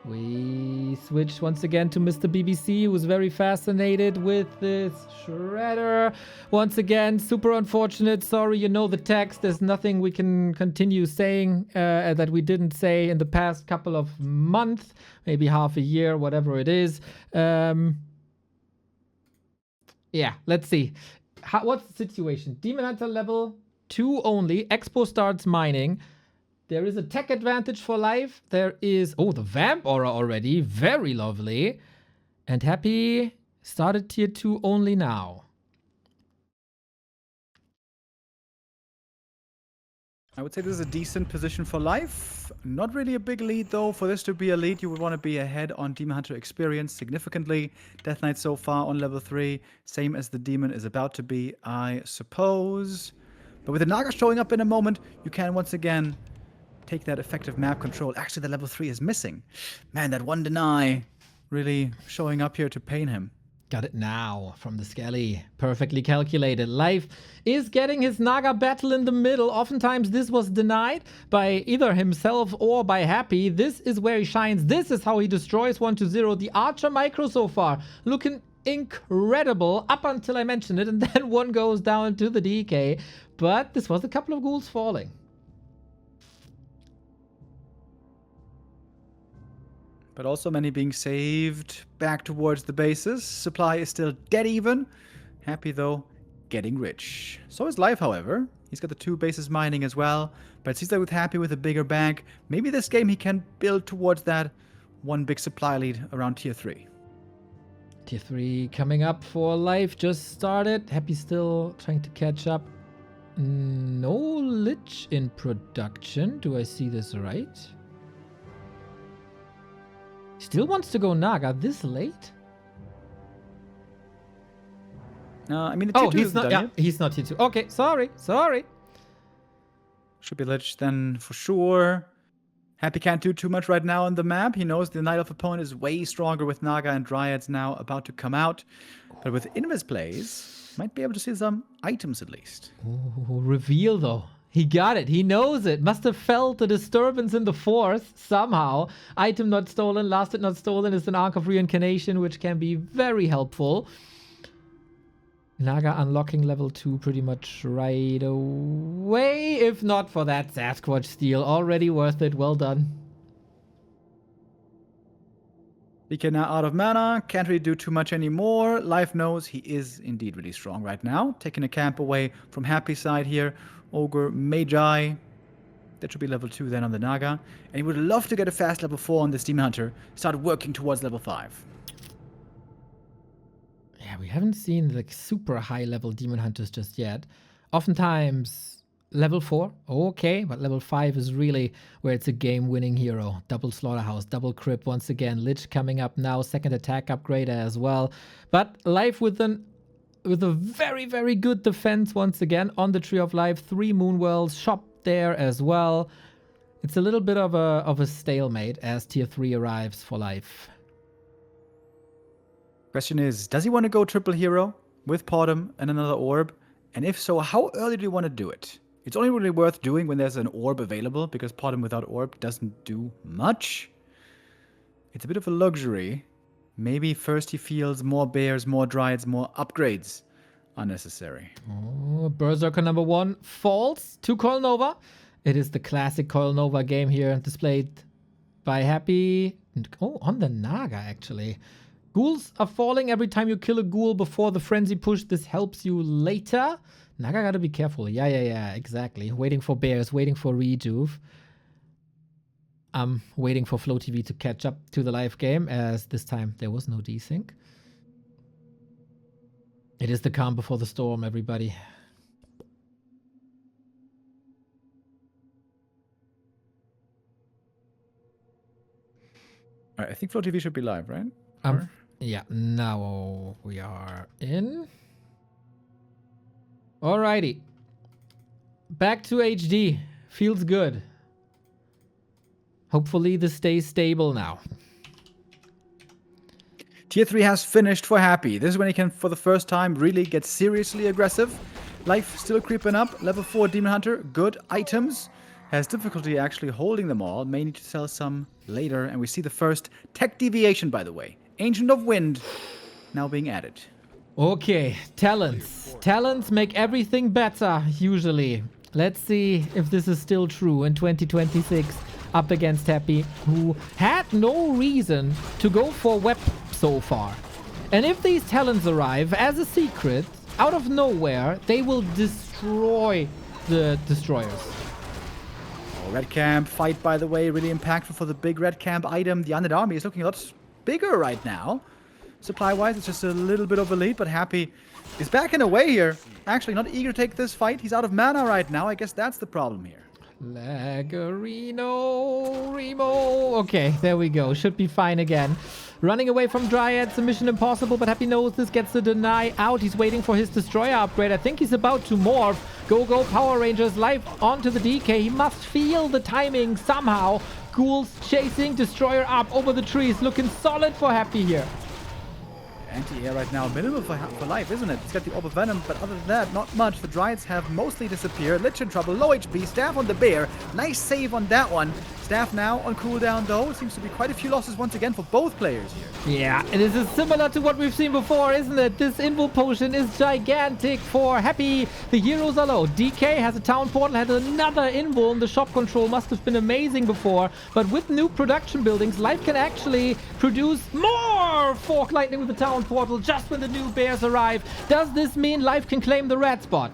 We switch once again to Mr. BBC, who's very fascinated with this shredder. Once again, super unfortunate. Sorry, you know the text. There's nothing we can continue saying that we didn't say in the past couple of months, maybe half a year, whatever it is. Yeah, let's see. What's the situation? Demon Hunter level 2 only. Expo starts mining. There is a tech advantage for life. There is... Oh, the Vamp Aura already. Very lovely. And Happy started tier 2 only now. I would say this is a decent position for life. Not really a big lead, though. For this to be a lead, you would want to be ahead on Demon Hunter experience significantly. Death Knight so far on level 3. Same as the Demon is about to be, I suppose. But with the Naga showing up in a moment, you can once again take that effective map control. Actually, the level 3 is missing. Man, that one deny really showing up here to pain him. Got it now from the Skelly. Perfectly calculated. Life is getting his Naga battle in the middle. Oftentimes this was denied by either himself or by Happy. This is where he shines. This is how he destroys 1-0. The Archer micro so far looking incredible up until I mentioned it. And then one goes down to the DK. But this was a couple of ghouls falling. But also many being saved back towards the bases. Supply is still dead even. Happy, though, getting rich. So is Life, however. He's got the 2 bases mining as well. But it seems like with Happy with a bigger bag, maybe this game he can build towards that one big supply lead around tier 3. Tier 3 coming up for Life. Just started. Happy still trying to catch up. No Lich in production. Do I see this right? Still wants to go Naga this late? I mean, the tier 2 he's isn't not. done Yeah, yet. he's not tier 2. Okay, sorry. Should be Lich then for sure. Happy can't do too much right now on the map. He knows the Night Elf opponent is way stronger with Naga and Dryads now about to come out. But with Invis plays, might be able to see some items at least. Oh, reveal though. He got it. He knows it. Must have felt the disturbance in the force somehow. Item not stolen. Lasted not stolen is an Arc of Reincarnation, which can be very helpful. Naga unlocking level 2 pretty much right away. If not for that Sasquatch steal. Already worth it. Well done. DK now out of mana. Can't really do too much anymore. Life knows he is indeed really strong right now. Taking a camp away from Happy side here. Ogre, Magi. That should be level 2 then on the Naga. And he would love to get a fast level 4 on this Demon Hunter. Start working towards level 5. Yeah, we haven't seen like super high level Demon Hunters just yet. Oftentimes level 4, okay, but level 5 is really where it's a game-winning hero. Double Slaughterhouse, double Crypt once again. Lich coming up now, second attack upgrade as well. But Life with a very, very good defense once again on the Tree of Life. 3 Moonwells, shop there as well. It's a little bit of a stalemate as tier 3 arrives for Life. Question is, does he want to go triple hero with Potom and another orb? And if so, how early do you want to do it? It's only really worth doing when there's an orb available, because Potom without orb doesn't do much. It's a bit of a luxury. Maybe first he feels more bears, more dryads, more upgrades are necessary. Oh, Berserker number 1 falls to Coil Nova. It is the classic Coil Nova game here, displayed by Happy. Oh, on the Naga, actually. Ghouls are falling every time you kill a ghoul before the frenzy push. This helps you later. Naga gotta be careful. Yeah, exactly. Waiting for bears, waiting for rejuve. I'm waiting for Flow TV to catch up to the live game, as this time there was no desync. It is the calm before the storm, everybody. All right, I think Flow TV should be live, right? Yeah, now we are in. Alrighty. Back to HD. Feels good. Hopefully this stays stable now. Tier 3 has finished for Happy. This is when he can, for the first time, really get seriously aggressive. Life still creeping up. Level 4 Demon Hunter, good items. Has difficulty actually holding them all. May need to sell some later. And we see the first tech deviation, by the way. Ancient of Wind now being added. Okay, talents. Talents make everything better, usually. Let's see if this is still true in 2026. Up against Happy, who had no reason to go for web so far. And if these talents arrive as a secret, out of nowhere, they will destroy the destroyers. Oh, Red Camp fight, by the way, really impactful for the big Red Camp item. The Undead Army is looking a lot bigger right now. Supply-wise, it's just a little bit of a lead, but Happy is backing away here. Actually, not eager to take this fight. He's out of mana right now. I guess that's the problem here. Lagarino, Remo. Okay, there we go. Should be fine again. Running away from Dryads, a mission impossible, but Happy knows this gets the deny out. He's waiting for his Destroyer upgrade. I think he's about to morph. Go, Power Rangers, life onto the DK. He must feel the timing somehow. Ghouls chasing, Destroyer up over the trees. Looking solid for Happy here. Anti-air right now, minimum for life, isn't it? He's got the Orb of Venom, but other than that, not much. The Dryads have mostly disappeared. Lich in trouble, low HP, Staff on the Bear. Nice save on that one. Staff now on cooldown though. Seems to be quite a few losses once again for both players here. Yeah, this is similar to what we've seen before, isn't it? This Invo Potion is gigantic for Happy. The heroes are low. DK has a town portal, had another Invo, and the shop control must have been amazing before. But with new production buildings, Life can actually produce more Fork Lightning with the town portal just when the new bears arrive. Does this mean Life can claim the red spot?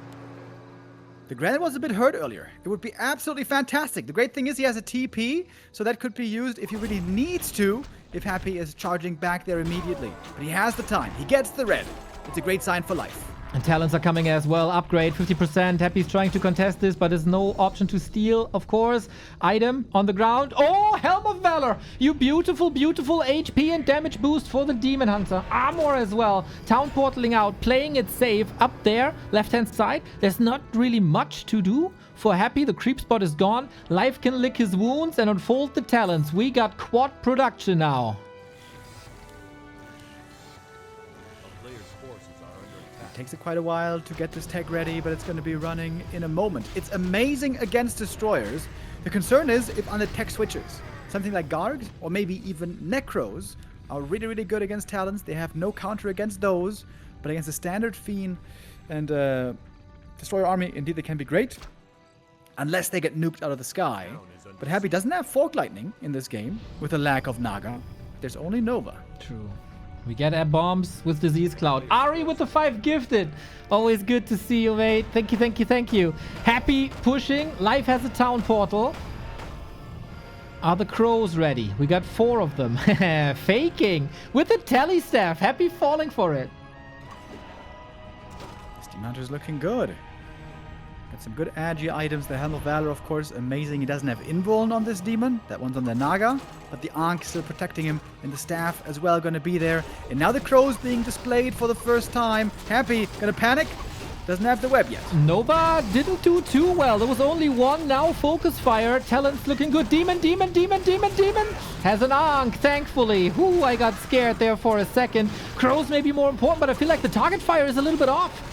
The Granite was a bit hurt earlier. It would be absolutely fantastic. The great thing is he has a TP, so that could be used if he really needs to, if Happy is charging back there immediately. But he has the time. He gets the red. It's a great sign for Life. And talents are coming as well. Upgrade 50%. Happy's trying to contest this, but there's no option to steal, of course. Item on the ground. Oh, Helm of Valor. You beautiful, beautiful HP and damage boost for the Demon Hunter. Armor as well. Town portaling out, playing it safe. Up there, left-hand side. There's not really much to do. For Happy, the creep spot is gone. Life can lick his wounds and unfold the talents. We got quad production now. Takes it quite a while to get this tech ready, but it's going to be running in a moment. It's amazing against destroyers. The concern is if on the tech switches, something like Gargs or maybe even Necros are really, really good against talents. They have no counter against those, but against the standard Fiend and Destroyer army, indeed they can be great, unless they get nuked out of the sky. But Happy doesn't have Fork Lightning in this game with a lack of Naga. There's only Nova. True. We get air bombs with Disease Cloud. Ari with the 5 gifted. Always good to see you, mate. Thank you, thank you, thank you. Happy pushing. Life has a town portal. Are the crows ready? We got 4 of them. Faking with the tele staff. Happy falling for it. Steam Hunter's looking good. Got some good agi items. The Helm of Valor, of course, amazing. He doesn't have Invuln on this demon. That one's on the Naga. But the Ankh still protecting him. And the staff as well going to be there. And now the crows being displayed for the first time. Happy. Gonna panic. Doesn't have the web yet. Nova didn't do too well. There was only one. Now focus fire. Talent's looking good. Demon. Has an Ankh, thankfully. Ooh, I got scared there for a second. Crows may be more important, but I feel like the target fire is a little bit off.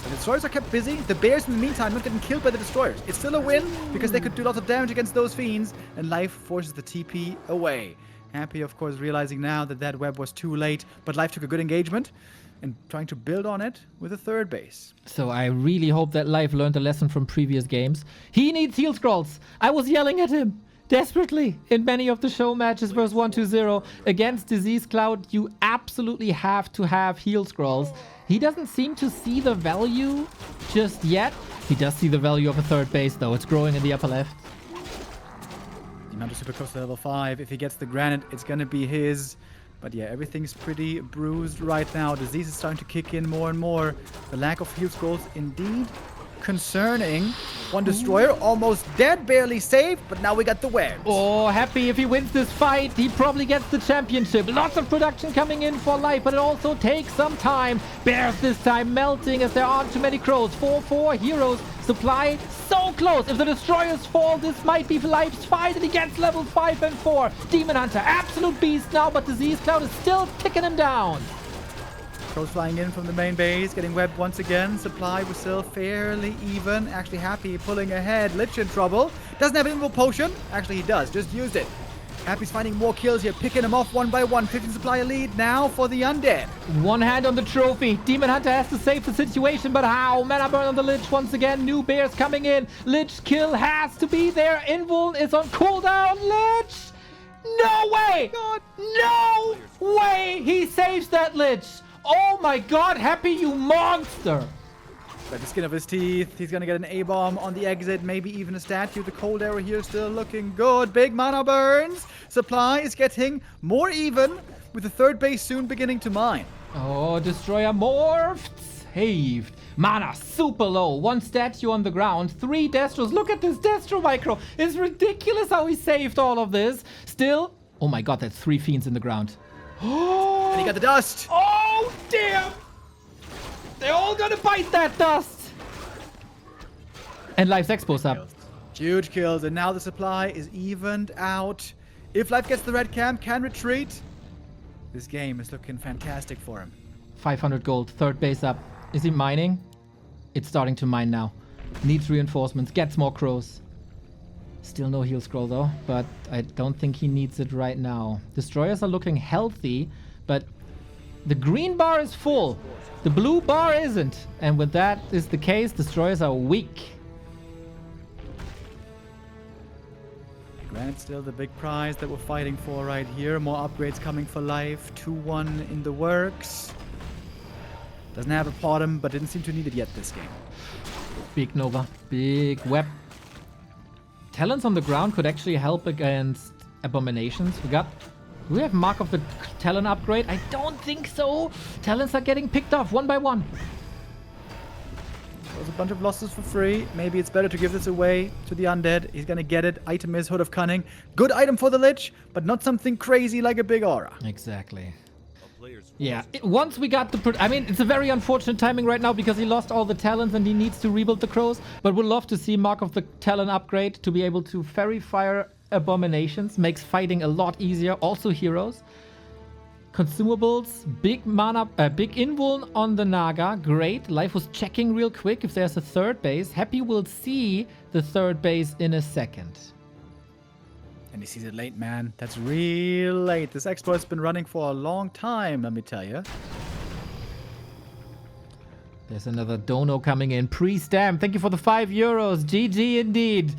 The destroyers are kept busy. The bears, in the meantime, not getting killed by the destroyers. It's still a win because they could do lots of damage against those fiends, and Life forces the TP away. Happy, of course, realizing now that that web was too late, but Life took a good engagement and trying to build on it with a third base. So I really hope that Life learned a lesson from previous games. He needs heal scrolls. I was yelling at him desperately in many of the show matches versus 1-2-0 against Disease Cloud. You absolutely have to have heal scrolls. He doesn't seem to see the value just yet. He does see the value of a third base, though. It's growing in the upper left. Demon super close to level 5. If he gets the granite, it's going to be his. But yeah, everything's pretty bruised right now. Disease is starting to kick in more and more. The lack of heal scrolls indeed concerning. One destroyer almost dead, barely saved, but now we got the webs. Oh, Happy, if he wins this fight, he probably gets the championship. Lots of production coming in for life, but it also takes some time. Bears this time melting as there aren't too many crows. 4-4 heroes. Supply so close. If the destroyers fall, this might be life's fight, and he gets level 5 and 4. Demon Hunter, absolute beast now, but Disease Cloud is still ticking him down. Crows flying in from the main base, getting webbed once again. Supply was still fairly even. Actually, Happy pulling ahead. Lich in trouble. Doesn't have an invul potion. Actually, he does. Just used it. Happy's finding more kills here, picking them off one by one. 15 Supply a lead now for the undead. One hand on the trophy. Demon Hunter has to save the situation, but how? Mana burn on the Lich once again. New bears coming in. Lich kill has to be there. Invul is on cooldown. Lich! No way! God. No way he saves that Lich! Oh my god, Happy, you monster! By the skin of his teeth, he's gonna get an A-bomb on the exit, maybe even a statue. The cold arrow here still looking good. Big mana burns. Supply is getting more even, with the third base soon beginning to mine. Oh, Destroyer morphed. Saved. Mana super low. One statue on the ground. 3 Destros. Look at this Destro micro. It's ridiculous how he saved all of this. Still, oh my god, that's 3 fiends in the ground. Oh! And he got the dust. Oh, damn! They're all gonna bite that dust! And Life's Expo's up. Huge kills, and now the supply is evened out. If Life gets the red camp, can retreat. This game is looking fantastic for him. 500 gold. Third base up. Is he mining? It's starting to mine now. Needs reinforcements. Gets more crows. Still no heal scroll though, but I don't think he needs it right now. Destroyers are looking healthy, but the green bar is full. The blue bar isn't. And when that is the case, destroyers are weak. Granted, still the big prize that we're fighting for right here. More upgrades coming for Life. 2-1 in the works. Doesn't have a bottom, but didn't seem to need it yet this game. Big Nova. Big web. Talents on the ground could actually help against abominations. Do we have Mark of the Talon upgrade? I don't think so. Talents are getting picked off one by one. There's a bunch of losses for free. Maybe it's better to give this away to the undead. He's gonna get it. Item is Hood of Cunning. Good item for the Lich, but not something crazy like a big aura. Exactly. Players Yeah, once we got the... I mean, it's a very unfortunate timing right now because he lost all the talents and he needs to rebuild the crows. But we'd love to see Mark of the Talon upgrade to be able to fairy fire abominations. Makes fighting a lot easier. Also heroes. Consumables. Big mana... big invuln on the Naga. Great. Life was checking real quick if there's a third base. Happy will see the third base in a second. And he sees it late, man. That's real late. This exploit's been running for a long time, let me tell you. There's another dono coming in. Pre-stamp. Thank you for the €5. GG indeed.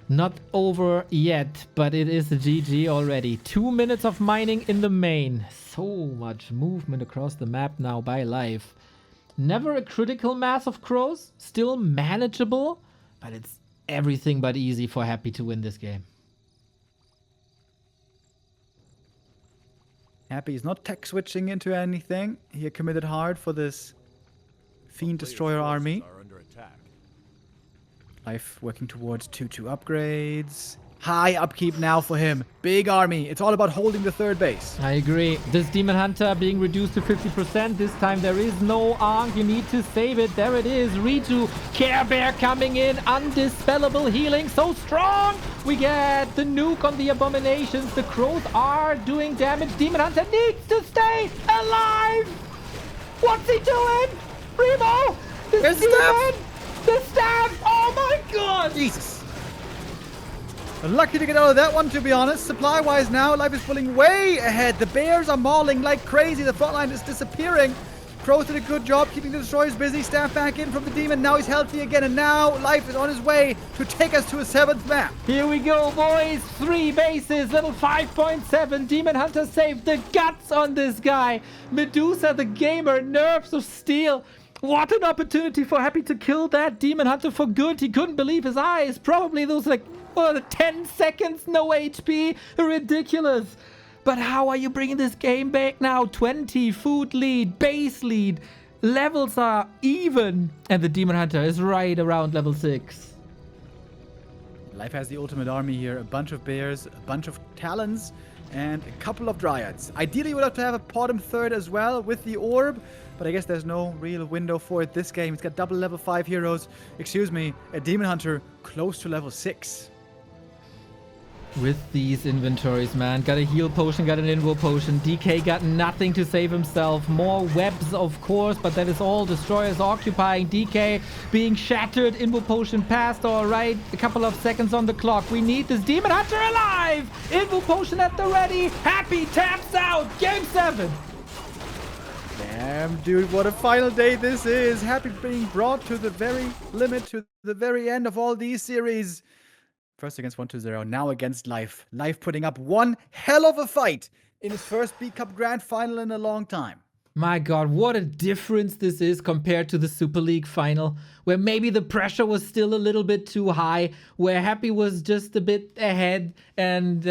Not over yet, but it is a GG already. 2 minutes of mining in the main. So much movement across the map now by Life. Never a critical mass of crows. Still manageable, but it's everything but easy for Happy to win this game. Happy is not tech switching into anything. He committed hard for this Fiend Destroyer army. are under attack. Life working towards 2-2 upgrades. High upkeep now for him. Big army. It's all about holding the third base. I agree. This Demon Hunter being reduced to 50%. This time there is no Ankh. You need to save it. There it is. Ritu. Care Bear coming in. Undispellable healing. So strong. We get the nuke on the abominations. The crows are doing damage. Demon Hunter needs to stay alive. What's he doing? Primo. The Where's the staff? The staff. Oh my god. Jesus. Lucky to get out of that one, to be honest. Supply-wise now, Life is pulling way ahead. The bears are mauling like crazy. The front line is disappearing. Crows did a good job keeping the destroyers busy. Staff back in from the demon. Now he's healthy again. And now Life is on his way to take us to a 7th map. Here we go, boys. 3 bases, level 5.7. Demon Hunter saved the guts on this guy. Medusa, the gamer, nerves of steel. What an opportunity for Happy to kill that Demon Hunter for good. He couldn't believe his eyes. Probably those 10 seconds, no HP. Ridiculous. But how are you bringing this game back now? 20, food lead, base lead. Levels are even, and the Demon Hunter is right around level 6. Life has the ultimate army here. A bunch of bears, a bunch of talons, and a couple of dryads. Ideally, you would have to have a bottom third as well with the orb, but I guess there's no real window for it this game. It's got double level 5 heroes. Excuse me, a Demon Hunter close to level 6. With these inventories, man. Got a heal potion, got an invo potion. DK got nothing to save himself. More webs, of course, but that is all destroyers occupying. DK being shattered. Invo potion passed, all right. A couple of seconds on the clock. We need this Demon Hunter alive. Invo potion at the ready. Happy taps out. Game 7. Damn, dude, what a final day this is. Happy being brought to the very limit, to the very end of all these series. First against 1-2-0, now against Life. Life putting up one hell of a fight in his first B Cup Grand Final in a long time. My God, what a difference this is compared to the Super League final, where maybe the pressure was still a little bit too high, where Happy was just a bit ahead, and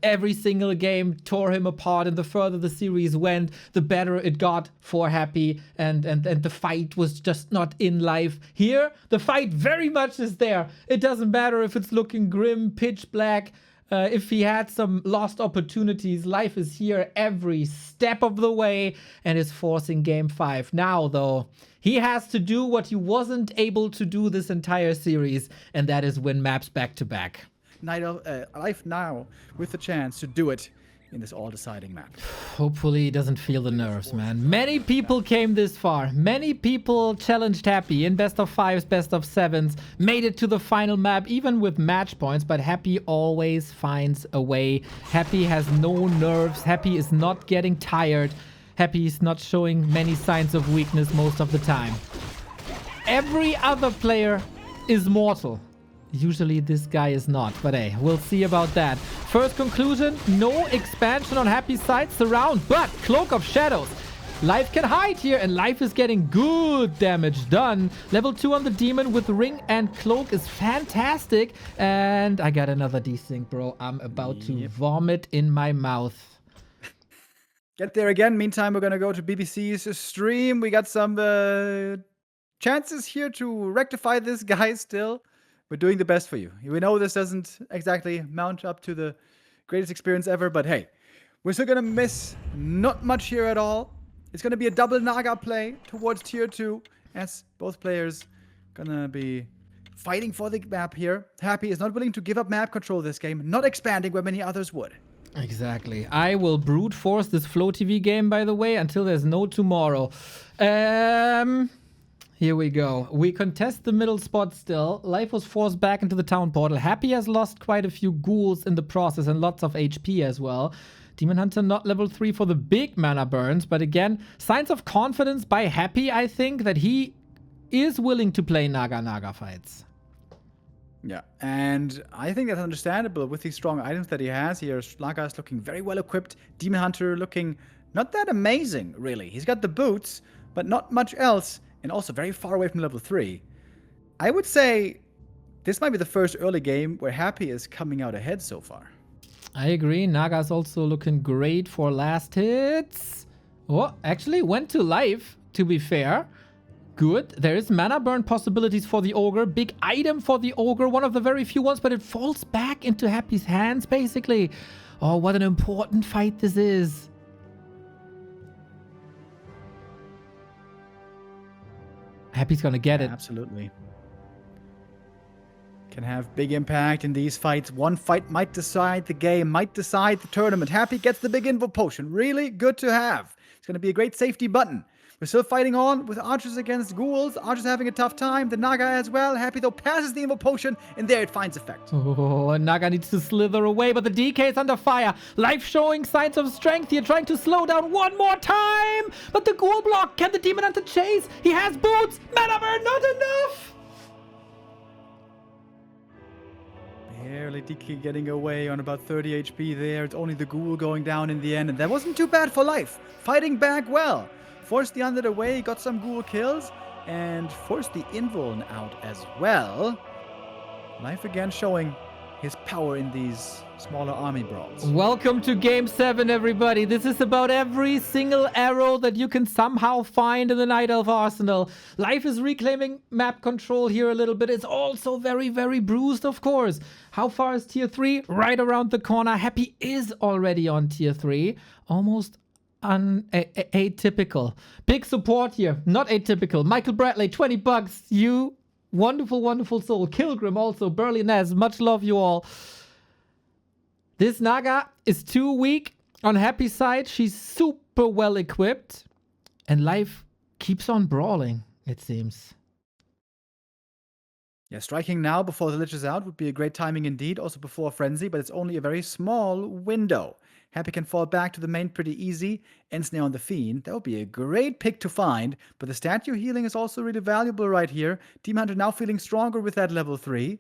every single game tore him apart. And the further the series went, the better it got for Happy, and the fight was just not in Life. Here, the fight very much is there. It doesn't matter if it's looking grim, pitch black. If he had some lost opportunities, Life is here every step of the way and is forcing game 5. Now, though, he has to do what he wasn't able to do this entire series, and that is win maps back to back. Life now with the chance to do it in this all-deciding map. Hopefully he doesn't feel the nerves, man. Many people came this far. Many people challenged Happy in best of 5s, best of 7s, made it to the final map, even with match points, but Happy always finds a way. Happy has no nerves. Happy is not getting tired. Happy is not showing many signs of weakness most of the time. Every other player is mortal. Usually this guy is not, but hey, we'll see about that. First conclusion, no expansion on Happy's side. Surround, but Cloak of Shadows. Life can hide here, and Life is getting good damage done. Level 2 on the Demon with Ring and Cloak is fantastic. And I got another desync, bro. I'm about to vomit in my mouth. Get there again. Meantime, we're going to go to BBC's stream. We got some chances here to rectify this guy still. We're doing the best for you. We know this doesn't exactly mount up to the greatest experience ever, but hey, we're still going to miss not much here at all. It's going to be a double Naga play towards tier 2, as both players going to be fighting for the map here. Happy is not willing to give up map control this game, not expanding where many others would. Exactly. I will brute force this Flow TV game, by the way, until there's no tomorrow. Here we go. We contest the middle spot still. Life was forced back into the town portal. Happy has lost quite a few ghouls in the process and lots of HP as well. Demon Hunter not level 3 for the big mana burns. But again, signs of confidence by Happy, I think, that he is willing to play Naga fights. Yeah, and I think that's understandable with these strong items that he has here. Naga is looking very well equipped. Demon Hunter looking not that amazing, really. He's got the boots, but not much else. And also very far away from level 3. I would say this might be the first early game where Happy is coming out ahead so far. I agree. Naga's also looking great for last hits. Oh, actually went to Life, to be fair. Good. There is mana burn possibilities for the Ogre. Big item for the Ogre. One of the very few ones, but it falls back into Happy's hands, basically. Oh, what an important fight this is. Happy's gonna get it. Absolutely. Can have big impact in these fights. One fight might decide the game, might decide the tournament. Happy gets the big info potion. Really good to have. It's going to be a great safety button. We're still fighting on with archers against ghouls. Archers having a tough time. The Naga as well. Happy though passes the info potion, and there it finds effect. Oh, Naga needs to slither away, but the DK is under fire. Life showing signs of strength here, trying to slow down one more time. But the ghoul block. Can the Demon Hunter chase? He has boots. Mana burn, not enough. Barely DK getting away on about 30 HP there. It's only the ghoul going down in the end, and that wasn't too bad for Life. Fighting back well. Forced the Undead away, got some ghoul kills, and forced the Invuln out as well. Life again showing his power in these smaller army brawls. Welcome to Game 7, everybody. This is about every single arrow that you can somehow find in the Night Elf arsenal. Life is reclaiming map control here a little bit. It's also very, very bruised, of course. How far is tier 3? Right around the corner. Happy is already on tier 3. Almost atypical. Big support here. Not atypical. Michael Bradley, 20 bucks. You wonderful, wonderful soul. Kilgrim also. Burly Nez. Much love, you all. This Naga is too weak on Happy's side. She's super well equipped. And life keeps on brawling, it seems. Yeah, striking now before the Lich is out would be a great timing indeed, also before Frenzy, but it's only a very small window. Happy can fall back to the main pretty easy. Ensnare on the Fiend. That would be a great pick to find, but the statue healing is also really valuable right here. Demon Hunter now feeling stronger with that level 3.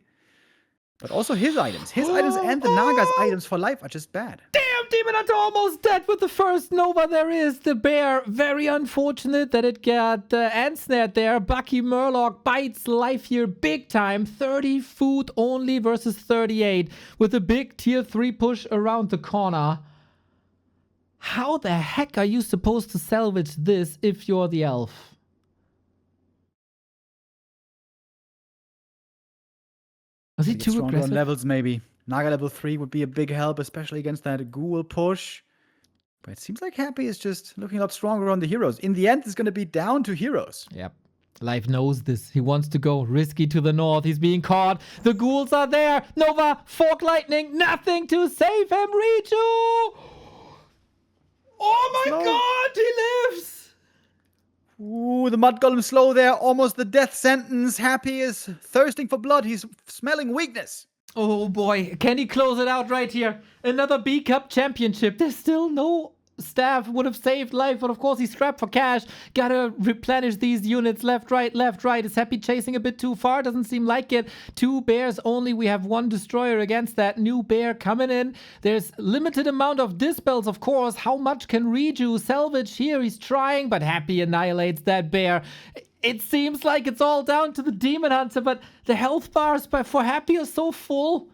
But also his items. His items and the Naga's items for life are just bad. Damn, Demon Hunter almost dead with the first Nova. There is the bear. Very unfortunate that it got ensnared there. Bucky Murloc bites life here big time. 30 food only versus 38 with a big tier 3 push around the corner. How the heck are you supposed to salvage this if you're the elf? Was he too Stronger aggressive? on levels maybe. Naga level 3 would be a big help, especially against that ghoul push. But it seems like Happy is just looking a lot stronger on the heroes. In the end, it's going to be down to heroes. Yep. Life knows this. He wants to go risky to the north. He's being caught. The ghouls are there. Nova, Fork Lightning, nothing to save him. Richu! Oh my god, he lives! Ooh, the Mud Golem slow there. Almost the death sentence. Happy is thirsting for blood. He's smelling weakness. Oh boy, can he close it out right here? Another B Cup championship. There's still no staff would have saved life, but of course he's strapped for cash. Gotta replenish these units left, right, left, right. Is Happy chasing a bit too far? Doesn't seem like it. 2 bears only. We have 1 destroyer against that new bear coming in. There's limited amount of dispels, of course. How much can Riju salvage here? He's trying, but Happy annihilates that bear. It seems like it's all down to the Demon Hunter, but the health bars for Happy are so full.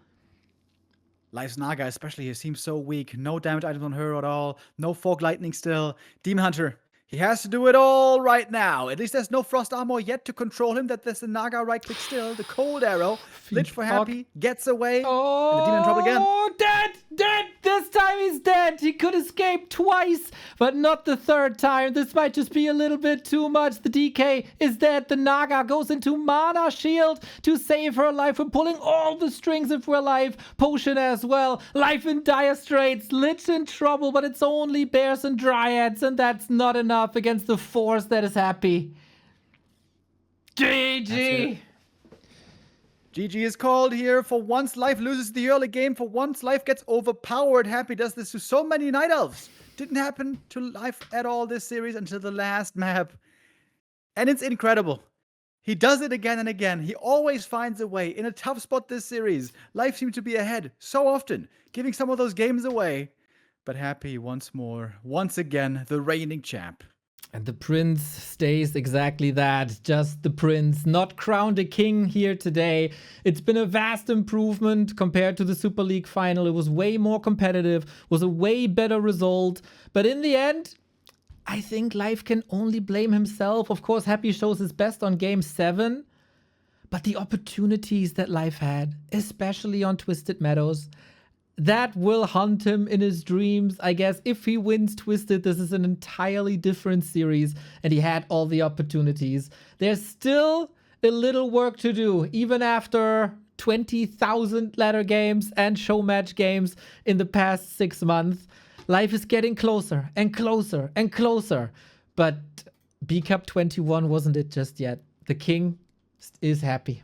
Life's Naga, especially, he seems so weak. No damage items on her at all. No Fog Lightning still. Demon Hunter, he has to do it all right now. At least there's no Frost Armor yet to control him. There's the Naga right click still. The Cold Arrow. Lich for Happy. Gets away. Oh, and the Demon in trouble again. Dead! Dead! This time he's dead! He could escape twice, but not the third time. This might just be a little bit too much. The DK is dead. The Naga goes into Mana Shield to save her life. We're pulling all the strings if we're alive. Potion as well. Life in dire straits. Lich in trouble, but it's only bears and dryads, and that's not enough against the force that is Happy. GG! GG is called here. For once, Life loses the early game. For once, Life gets overpowered. Happy does this to so many Night Elves. Didn't happen to Life at all this series until the last map. And it's incredible. He does it again and again. He always finds a way. In a tough spot this series, Life seemed to be ahead so often, giving some of those games away. But Happy once more, once again, the reigning champ. And the prince stays exactly that, just the prince, not crowned a king here today. It's been a vast improvement compared to the Super League final. It was way more competitive, was a way better result. But in the end, I think Life can only blame himself. Of course, Happy shows his best on Game 7. But the opportunities that Life had, especially on Twisted Meadows, that will hunt him in his dreams. I guess if he wins Twisted, this is an entirely different series, and he had all the opportunities. There's still a little work to do, even after 20,000 ladder games and show match games in the past 6 months. Life is getting closer and closer and closer. But B Cup 21 wasn't it just yet. The king is Happy.